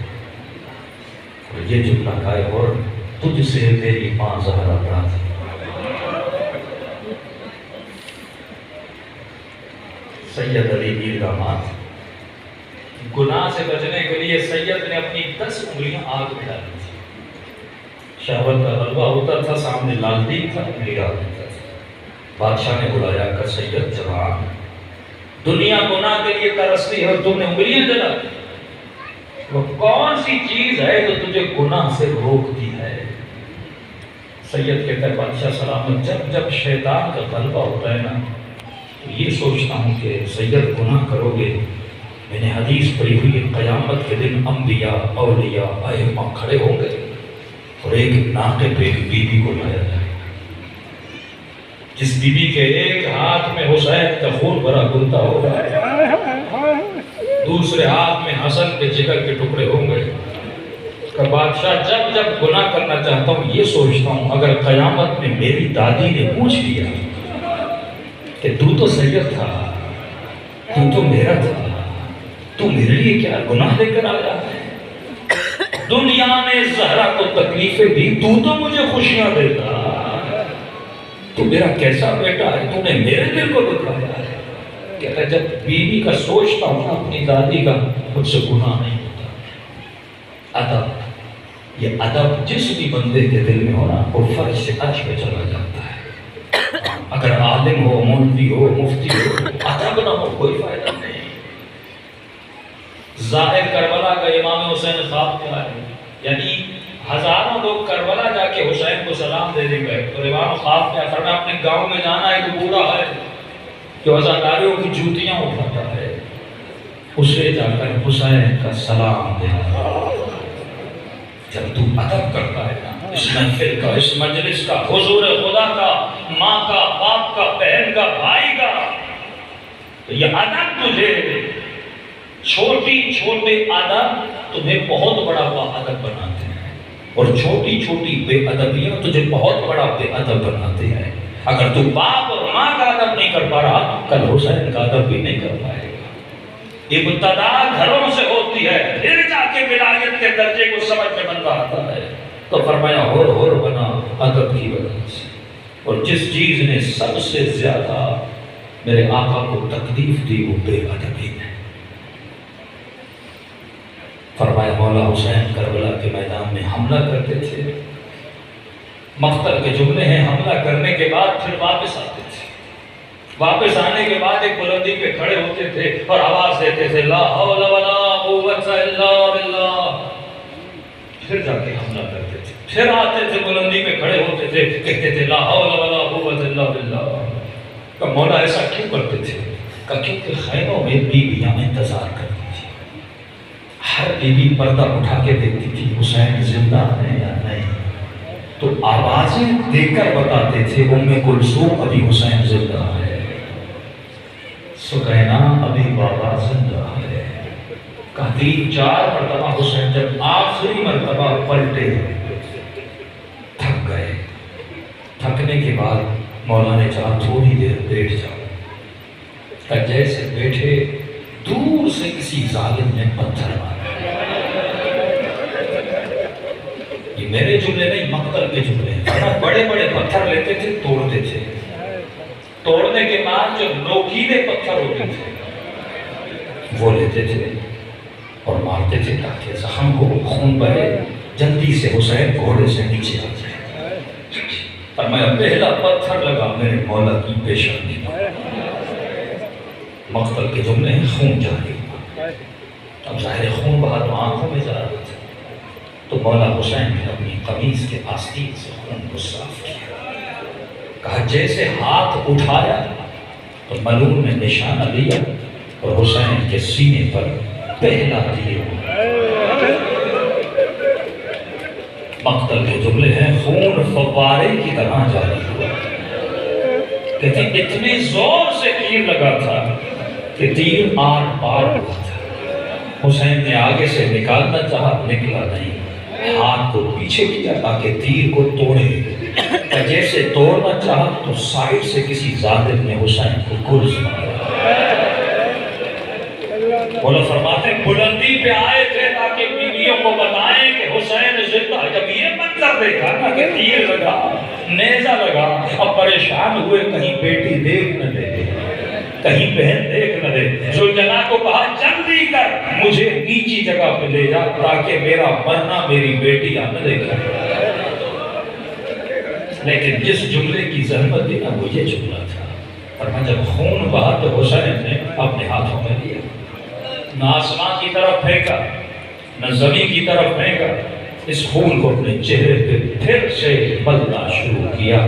اور یہ جملہ کہا، حر تجھ سے میری ماں زہرا راضی۔ سید علی میر داماد، گناہ سے بچنے کے لیے سید نے اپنی 10 انگلیاں آگ میں ڈالی تھی۔ شہوت کا غلبہ ہوتا تھا، سامنے لالٹین تھا، انگلی ڈال دیتا تھا۔ بادشاہ نے بلایا کہ سید جوان، دنیا گناہ کے لیے ترستی ہے اور تم نے انگلیاں جلا دی، وہ کون سی چیز ہے جو تجھے گناہ سے روکتی ہے؟ سید کہتا ہے بادشاہ سلامت، جب شیطان کا غلبہ ہوتا ہے نا تو یہ سوچتا ہوں کہ سید گناہ کرو گے، میں نے حدیث پڑھی ہوئی ہے قیامت کے دن انبیاء اولیاء ائمہ کھڑے ہوں گے اور ایک ناقے پہ ایک بی بی کو لایا جائے، جس بی بی کے ایک ہاتھ میں حسین کا خون بھرا گلتا ہوگا، دوسرے ہاتھ میں حسن کے جگر کے ٹکڑے ہوں گے۔ کہ بادشاہ جب گناہ کرنا چاہتا ہوں یہ سوچتا ہوں اگر قیامت میں میری دادی نے پوچھ لیا کہ تو سید تھا، تو میرا تھا، تو میرے لیے کیا گناہ لے کر آیا ہے؟ دنیا نے زہرا کو تکلیفیں دی، تو مجھے خوشیاں دیتا، تو میرا کیسا بیٹا ہے، تو نے میرے دل کو دکھایا ہے۔ کہتا ہے جب بیوی کا سوچتا ہوں نا اپنی دادی کا، مجھ سے گناہ نہیں ہوتا۔ ادب، یہ ادب جس بھی بندے کے دل میں ہونا وہ فرض سے اچھ پہ چلا جاتا ہے۔ اگر عالم ہو، مولوی ہو، مفتی ہو، ادب نہ ہو کوئی فائدہ نہیں۔ ظاہر کربلا کا امام حسین خواب کیا ہے، یعنی ہزاروں لوگ کربلا جا کے حسین کو سلام دے دیں گے، اور امام خواب کیا کرنا، اپنے گاؤں میں جانا ہے تو بوڑھا ہے جو عزاداریوں کی جوتیاں اٹھاتا ہے، اسے جا کر حسین کا سلام دینا۔ جب تو ادب کرتا ہے نا اس محفل کا، اس مجلس کا، حضور خدا کا، ماں کا، باپ کا، بہن کا، بھائی کا، تو یہ ادب تجھے چھوٹی چھوٹے ادب تمہیں بہت بڑا ادب بناتے ہیں، اور چھوٹی چھوٹی بے ادبیاں تجھے بہت بڑا بے ادب بناتے ہیں۔ اگر تو باپ اور ماں کا ادب نہیں کر پا رہا، کل حسین کا ادب بھی نہیں کر پائے گا۔ ابتدا گھروں سے ہوتی ہے، پھر جا کے ولایت کے درجے کو سمجھ میں بندہ آتا ہے۔ تو فرمایا ہور ہور بنا ادب کی وجہ سے، اور جس چیز نے سب سے زیادہ میرے آقا کو تکلیف دی وہ بے ادبی ہے۔ فرمایا مولا حسین کربلا کے میدان میں حملہ کرتے تھے، مقتل کے جملے ہیں، حملہ کرنے کے بعد پھر واپس آتے تھے، واپس آنے کے بعد ایک بلندی پہ کھڑے ہوتے تھے اور آواز دیتے تھے لا حول ولا قوت الا باللہ، پھر جا کے حملہ کرتے تھے، پھر آتے تھے بلندی پہ کھڑے ہوتے تھے، کہتے تھے لا حول ولا قوت الا باللہ۔ کہ مولا ایسا کیوں کرتے تھے؟ کہ کیونکہ خیموں میں بیویاں انتظار کرتی تھی، ہر بیوی پردہ اٹھا کے دیکھتی تھی حسین زندہ ہے یا نہیں، تو آوازیں دے کر بتاتے تھے ام کلثوم ابھی حسین زندہ ہے، سکینہ ابھی بابا زندہ ہے۔ کہتی 4 مرتبہ حسین جب آخری مرتبہ پلٹے تھک گئے، تھکنے کے بعد مولا نے چاہا تھوڑی دیر بیٹھ جاؤ، کہ جیسے بیٹھے دور سے کسی ظالم نے پتھر مارا۔ یہ میرے جملے نہیں، مقتل کے جملے ہیں۔ بڑے بڑے پتھر لیتے تھے، توڑتے تھے، توڑنے کے بعد جو نوکیلے پتھر ہوتے تھے وہ لیتے تھے اور مارتے تھے تاکہ زخم کو خون بہے، جلدی سے حسین گھوڑے سے نیچے آ جائے۔ فرمایا پہلا پتھر لگا میرے مولا کی پیشانی میں، مقتل کے جملے ہیں، خون جاری ہوا۔ اب ظاہر خون بہا تو آنکھوں میں جا رہا تھا، تو مولا حسین نے اپنی قمیض کے آستین سے خون کو صاف کیا، کہا جیسے ہاتھ اٹھایا تو ملعون نے نشانہ لیا اور حسین کے سینے پر پہلا تیر ہوا۔ مقتل کے جملے ہیں، خون فوارے کی طرح جاری ہوا۔ کہتے ہیں اتنے زور سے تیر لگا تھا کہ تیر آر پار ہوا تھا۔ حسین نے آگے سے نکالنا چاہا، نکلا نہیں، ہاتھ کو پیچھے کیا تاکہ تیر کو توڑے، جیسے توڑنا چاہا تو سائڈ سے کسی ظالم نے حسین کو گرز مارا۔ مولا فرماتے ہیں بلندی پہ آئے تھے تاکہ بیویوں کو بتائیں کہ حسین زندہ ہے۔ جب یہ منظر دیکھا نا کہ تیر لگا، نیزہ لگا، اب پریشان ہوئے کہیں بیٹی دیکھ نہ لے، کہیں بہن دیکھ نہ لے۔ زوجنا کو کہا جلدی کر مجھے نیچی جگہ پہ لے جا تاکہ میرا مرنا میری بیٹیاں نہ دیکھیں۔ لیکن جس جملے کی زحمت دی نا وہ یہ جملہ تھا، فرمایا جب خون بہا تو حسین نے اپنے ہاتھوں میں لیا، نہ آسمان کی طرف پھینکا نہ زمین کی طرف پھینکا، اس خون کو اپنے چہرے پہ پھر سے ملنا شروع کیا۔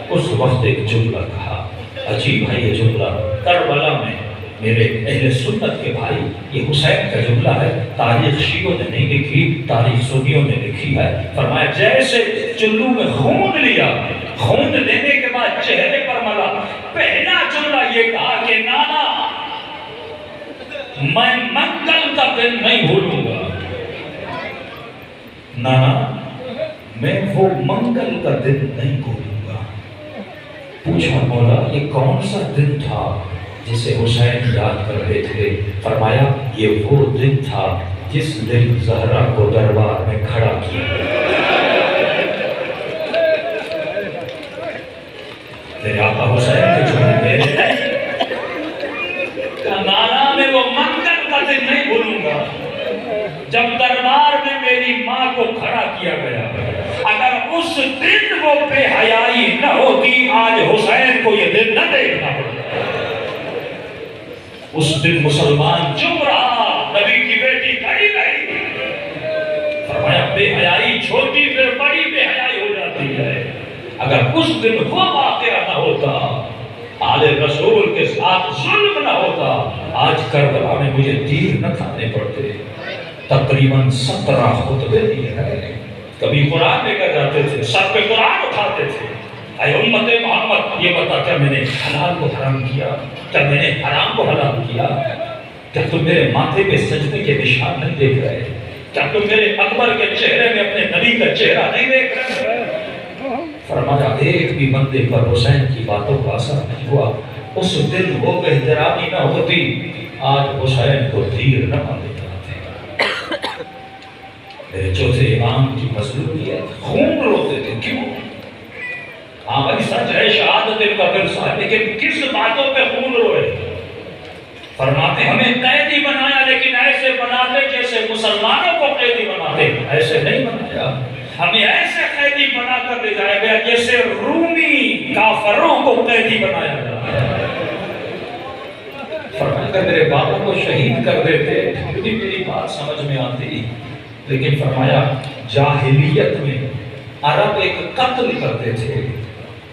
اس وقت ایک جملہ کہا، عجیب ہے یہ جملہ، کربلا میں میرے اہل سنت کے بھائی یہ حسین کا جملہ ہے، تاریخ شیعوں نے نہیں لکھی، تاریخ سنیوں نے لکھی ہے۔ فرمایا جیسے چلو میں خون لیا، خون لینے کے بعد چہرے پر ملا، پہلا جملہ یہ کہا کہ نانا میں منگل کا دن نہیں بھولوں گا، نانا میں وہ منگل کا دن نہیں بھولوں گا۔ پوچھا مولا یہ کون سا دن تھا جسے حسین یاد کر رہے تھے؟ فرمایا یہ وہ دن تھا جس دن زہرا کو دربار میں کھڑا کیا۔ میرے آقا حسین کے جملے میرے نانا میں وہ منگل کا دن نہیں بھولوں گا جب دربار میں میری ماں کو کھڑا کیا گیا۔ اگر اس دن وہ بے حیائی نہ ہوتی آج حسین کو یہ دن نہ دیکھنا پڑتا۔ اس دن مسلمان چپ رہا، نبی کی بیٹی کھڑی رہی۔ فرمایا بے حیائی چھوٹی پھر بڑی بے حیائی ہو جاتی ہے۔ اگر اس دن وہ واقعہ نہ ہوتا، آل رسول کے ساتھ ظلم نہ ہوتا، آج کربلا میں مجھے تیر نہ کھانے پڑتے۔ تقریباً 17 خطبے دیے ہیں، کبھی قرآن لے کر جاتے تھے، سر پہ قرآن اٹھاتے تھے، اے امت محمد یہ بتا کیا میں نے حلال کو حرام کیا؟ کیا میں نے حرام کو حلال کیا؟ کیا تم میرے ماتھے پہ سجدے کے نشان نہیں دیکھ رہے؟ کیا تم میرے اکبر کے چہرے میں اپنے نبی کا چہرہ نہیں دیکھ رہے؟ فرمایا ایک بھی بندے پر حسین کی باتوں کا اثر نہیں ہوا۔ اس دن وہ بہترانی نہ ہوتی، آج حسین کو تیر نہ مارے جاتے۔ میرے چوتھے امام کی مظلومیت، خون روتے تھے، کیوں؟ ہاں بھائی سچ ہے، شہادت کا ورثہ ہے، لیکن کس باتوں پہ خون روئے؟ فرماتے ہمیں قیدی بنایا، لیکن ایسے بناتے جیسے مسلمانوں کو قیدی بناتے، ایسے نہیں بنایا۔ ہمیں ایسے قیدی بنا کر لے جایا گیا جیسے رومی کافروں کو قیدی بنایا گیا۔ فرمایا کہ میرے بابا کو شہید کر دیتے، پھر بھی میری بات سمجھ میں آتی، لیکن فرمایا جاہلیت میں عرب ایک قتل کرتے تھے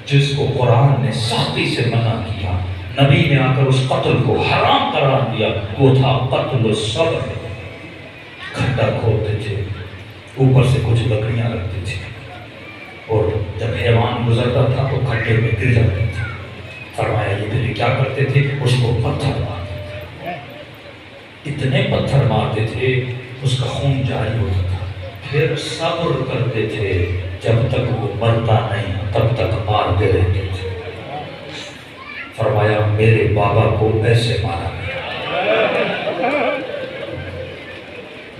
جس کو قرآن نے سختی سے منع کیا، نبی نے آ کر اس قتل کو حرام قرار دیا، وہ تھا قتل الصبر۔ کھڈا کھودتے تھے، اوپر سے کچھ لکڑیاں رکھتے تھے، اور جب حیوان گزرتا تھا تو کھڈے میں گر جاتے تھے۔ فرمایا یہ پھر کیا کرتے تھے؟ اس کو پتھر مارتے تھے، اتنے پتھر مارتے تھے اس کا خون جاری ہوتا تھا، پھر صبر کرتے تھے جب تک وہ مرتا نہیں تب تک مارتے رہتے تھے۔ فرمایا میرے بابا کو ایسے مارا گیا۔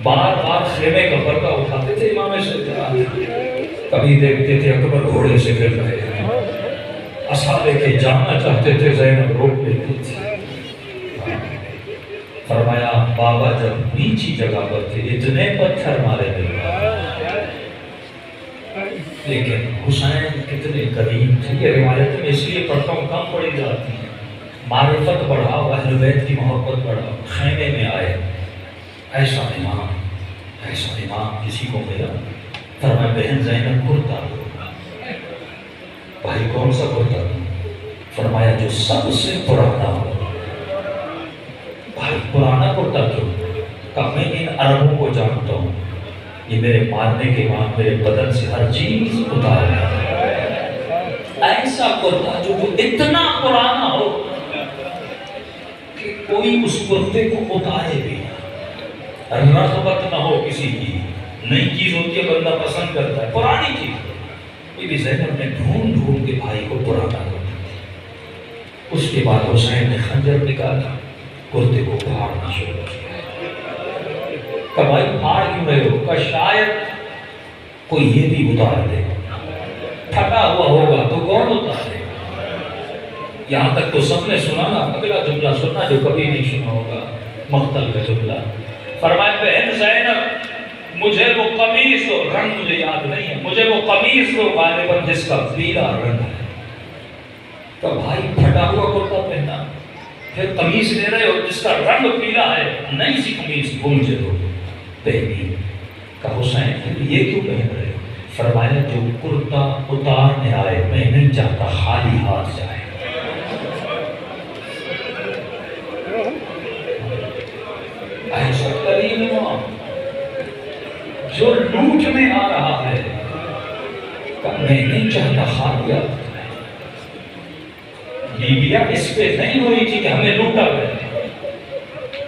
بار بار خیمے کا پردہ اٹھاتے تھے امام سجاد، کبھی دیکھتے تھے اکبر گھوڑے سے گر رہے ہیں، اصحاب کے جانا چاہتے تھے، زینب روک لیتی تھی۔ فرمایا بابا جب نیچی جگہ پر تھے اتنے پتھر مارے گئے، لیکن حسین کتنے کریم تھے، یہ روایت میں اس لیے پڑھتا ہوں کم پڑھی جاتی ہے۔ معرفت بڑھاؤ، اہل بیت کی محبت بڑھاؤ۔ خیمے میں آئے، ایسا امام کسی کو ملا، فرمایا بہن زینب کرتا دو۔ بھائی کون سا کرتا دو؟ فرمایا جو سب سے پرانا ہو۔ بھائی پرانا کرتا کیوں؟ کہا میں ان عربوں کو جانتا ہوں، یہ میرے مارنے کے بعد میرے بدن سے ہر چیز اتار ہے، ایسا کرتا جو اتنا پرانا ہو کہ کوئی اس کرتے کو اتارے بھی، رغبت نہ ہو کسی کی۔ نئی چیز ہوتی ہے بندہ پسند کرتا ہے، پرانی چیز یہ بھی زینب نے ڈھونڈ ڈھونڈ کے بھائی کو پرانا کر دیا۔ اس کے بعد حسین نے خنجر نکالا، کرتے کو پھاڑنا شروع کیا۔ کہ بھائی پھاڑ کیوں رہے ہو؟ کہ شاید کوئی یہ بھی اتار دے، تھکا ہوا ہوگا تو کون اتار دے؟ یہاں تک تو سب نے سنا نا، اگلا جملہ سننا جو کبھی نہیں سنا ہوگا، مقتل کا جملہ۔ فرمایا بہن زینب مجھے وہ قمیص دو، رنگ مجھے یاد نہیں ہے، مجھے وہ قمیص دو غالباً جس کا پیلا رنگ ہے۔ تو بھائی پھٹا ہوا کرتا پہنا، پھر قمیص لے رہے ہو جس کا رنگ پیلا ہے، نئی سی قمیص وہ مجھے دو پہنی۔ کہ حسین یہ کیوں پہن رہے ہو؟ فرمایا جو کرتا اتارنے آئے میں نہیں چاہتا خالی ہاتھ جائے۔ ایسا کریم امام جو لوٹنے آ رہا ہے، کہ میں نہیں چاہتا خالی ہاتھ جائے۔ لیبیا اس پہ نہیں ہوئی تھی کہ ہمیں لوٹا گیا،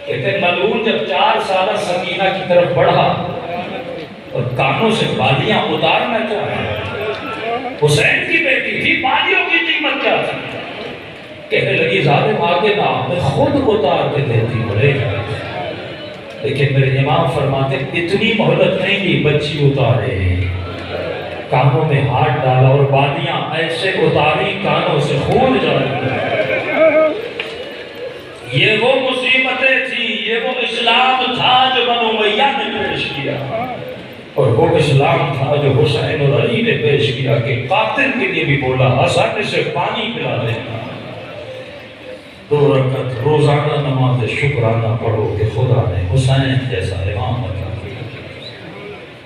لیکن ملعون جب 4 سالہ سکینہ کی طرف بڑھا اور کانوں سے بالیاں اتارنا چاہا، حسین کی بیٹی تھی، بالیوں کی قیمت کیا تھی؟ کہنے لگی ظالم آگے نہ، میں خود اتار کے دیتی بولے۔ لیکن میرے امام فرماتے اتنی مہلت نہیں لی، بچی اتارے، کانوں میں ہاتھ ڈالا اور بالیاں ایسے اتاری کانوں سے خون جاری۔ یہ وہ مصیبتیں تھی، یہ وہ اسلام تھا جو بنو امیہ نے پیش کیا، اور وہ اسلام تھا جو حسین اور علی نے پیش کیا کہ قاتل کے لیے بھی بولا حسن سے پانی پلا دینا، 2 رکعت روزانہ نماز شکرانہ پڑھو کہ خدا نے حسین جیسا امام عطا کیا۔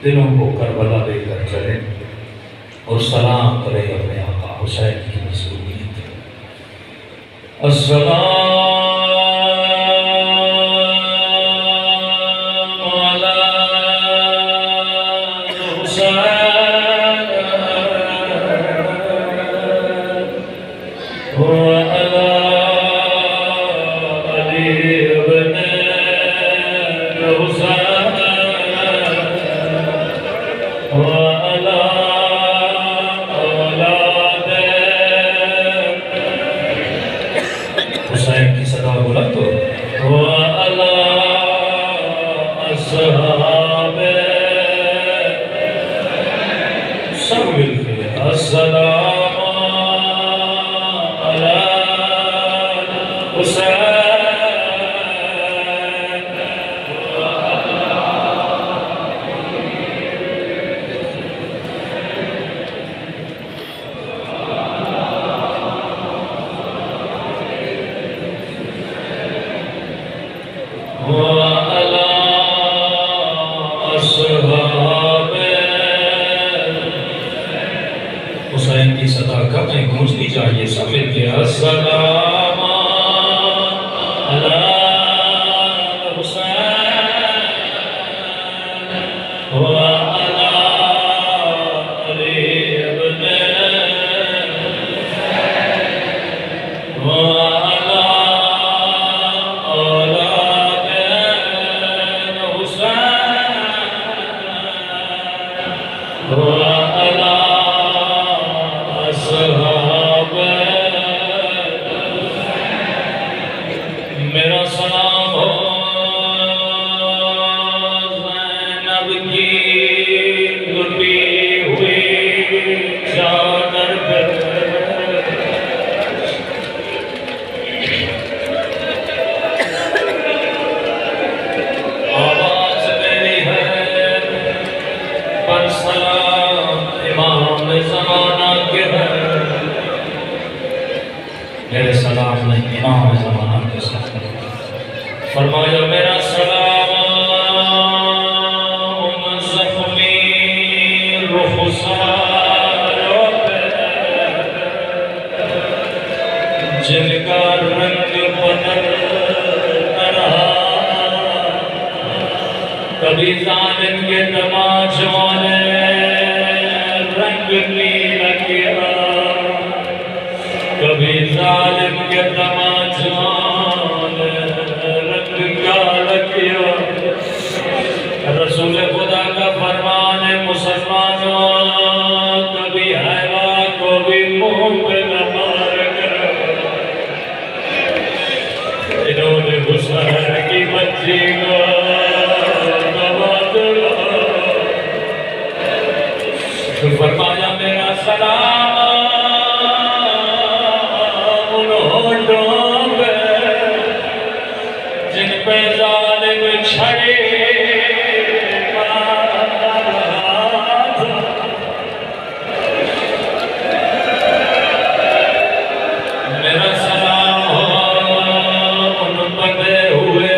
دلوں کو کربلا لے کر چلیں اور سلام کریں اپنے آقا حسین کی مصروفیت۔ السلام علی حسین صدا بلند ہو وَعَلَىٰ أَصْحَابِهِ سب مل کے السلام علی حسین حسین کی صداقتیں گونجنی چاہیے سب مل کے السلام علی حسین وعلی علی ابن وعلی اولاد حسین وعلی میرا سلام ہو زینب کی لٹی ہوئی چادر پہ آواز میری ہے پر سلام امام زمانہ کے ہے میرے سلام نہیں امام زمانہ کے ساتھ فرمایا میرا سلام ان زخمی رخساروں پہ جن کا رنگ بدل رہا کبھی ظالم کے تماچوں نے رنگ نیلا کیا کبھی ظالم کے تماچوں نے رنگ کالا کیا رسول خدا کا فرمان ہے مسلمانوں کبھی حیوان کو بھی منہ پہ نہ مار کر انہوں نے حسین کی بچی کو فرمایا میرا سلام ان ہونٹوں پہ جن پہ ظالم چھڑے میرا سلام ان بندے ہوئے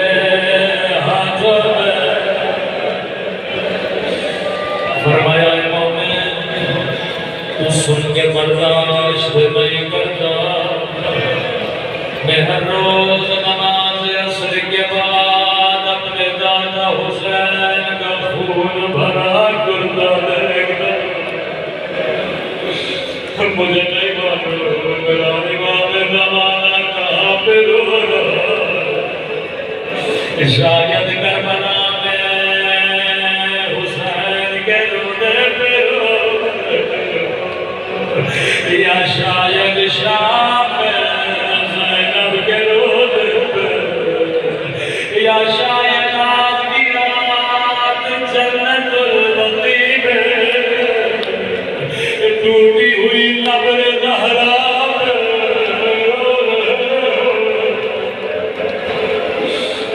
ہاتھوں پہ فرمایا سن کے برداشت نہیں کرتا میں ہر روز نماز عصر کے بعد اپنے دادا حسین کا خون بھرا کرتا دیکھتا مجھے نہیں معلوم میرا امام زمانہ کہاں پہ رو رہا شاید کربلا میں حسین کے رونے پہ رو یا شاید شام میں زینب کے رونے پہ یا شاید آج کی رات جنت البقیع میں ٹوٹی ہوئی قبر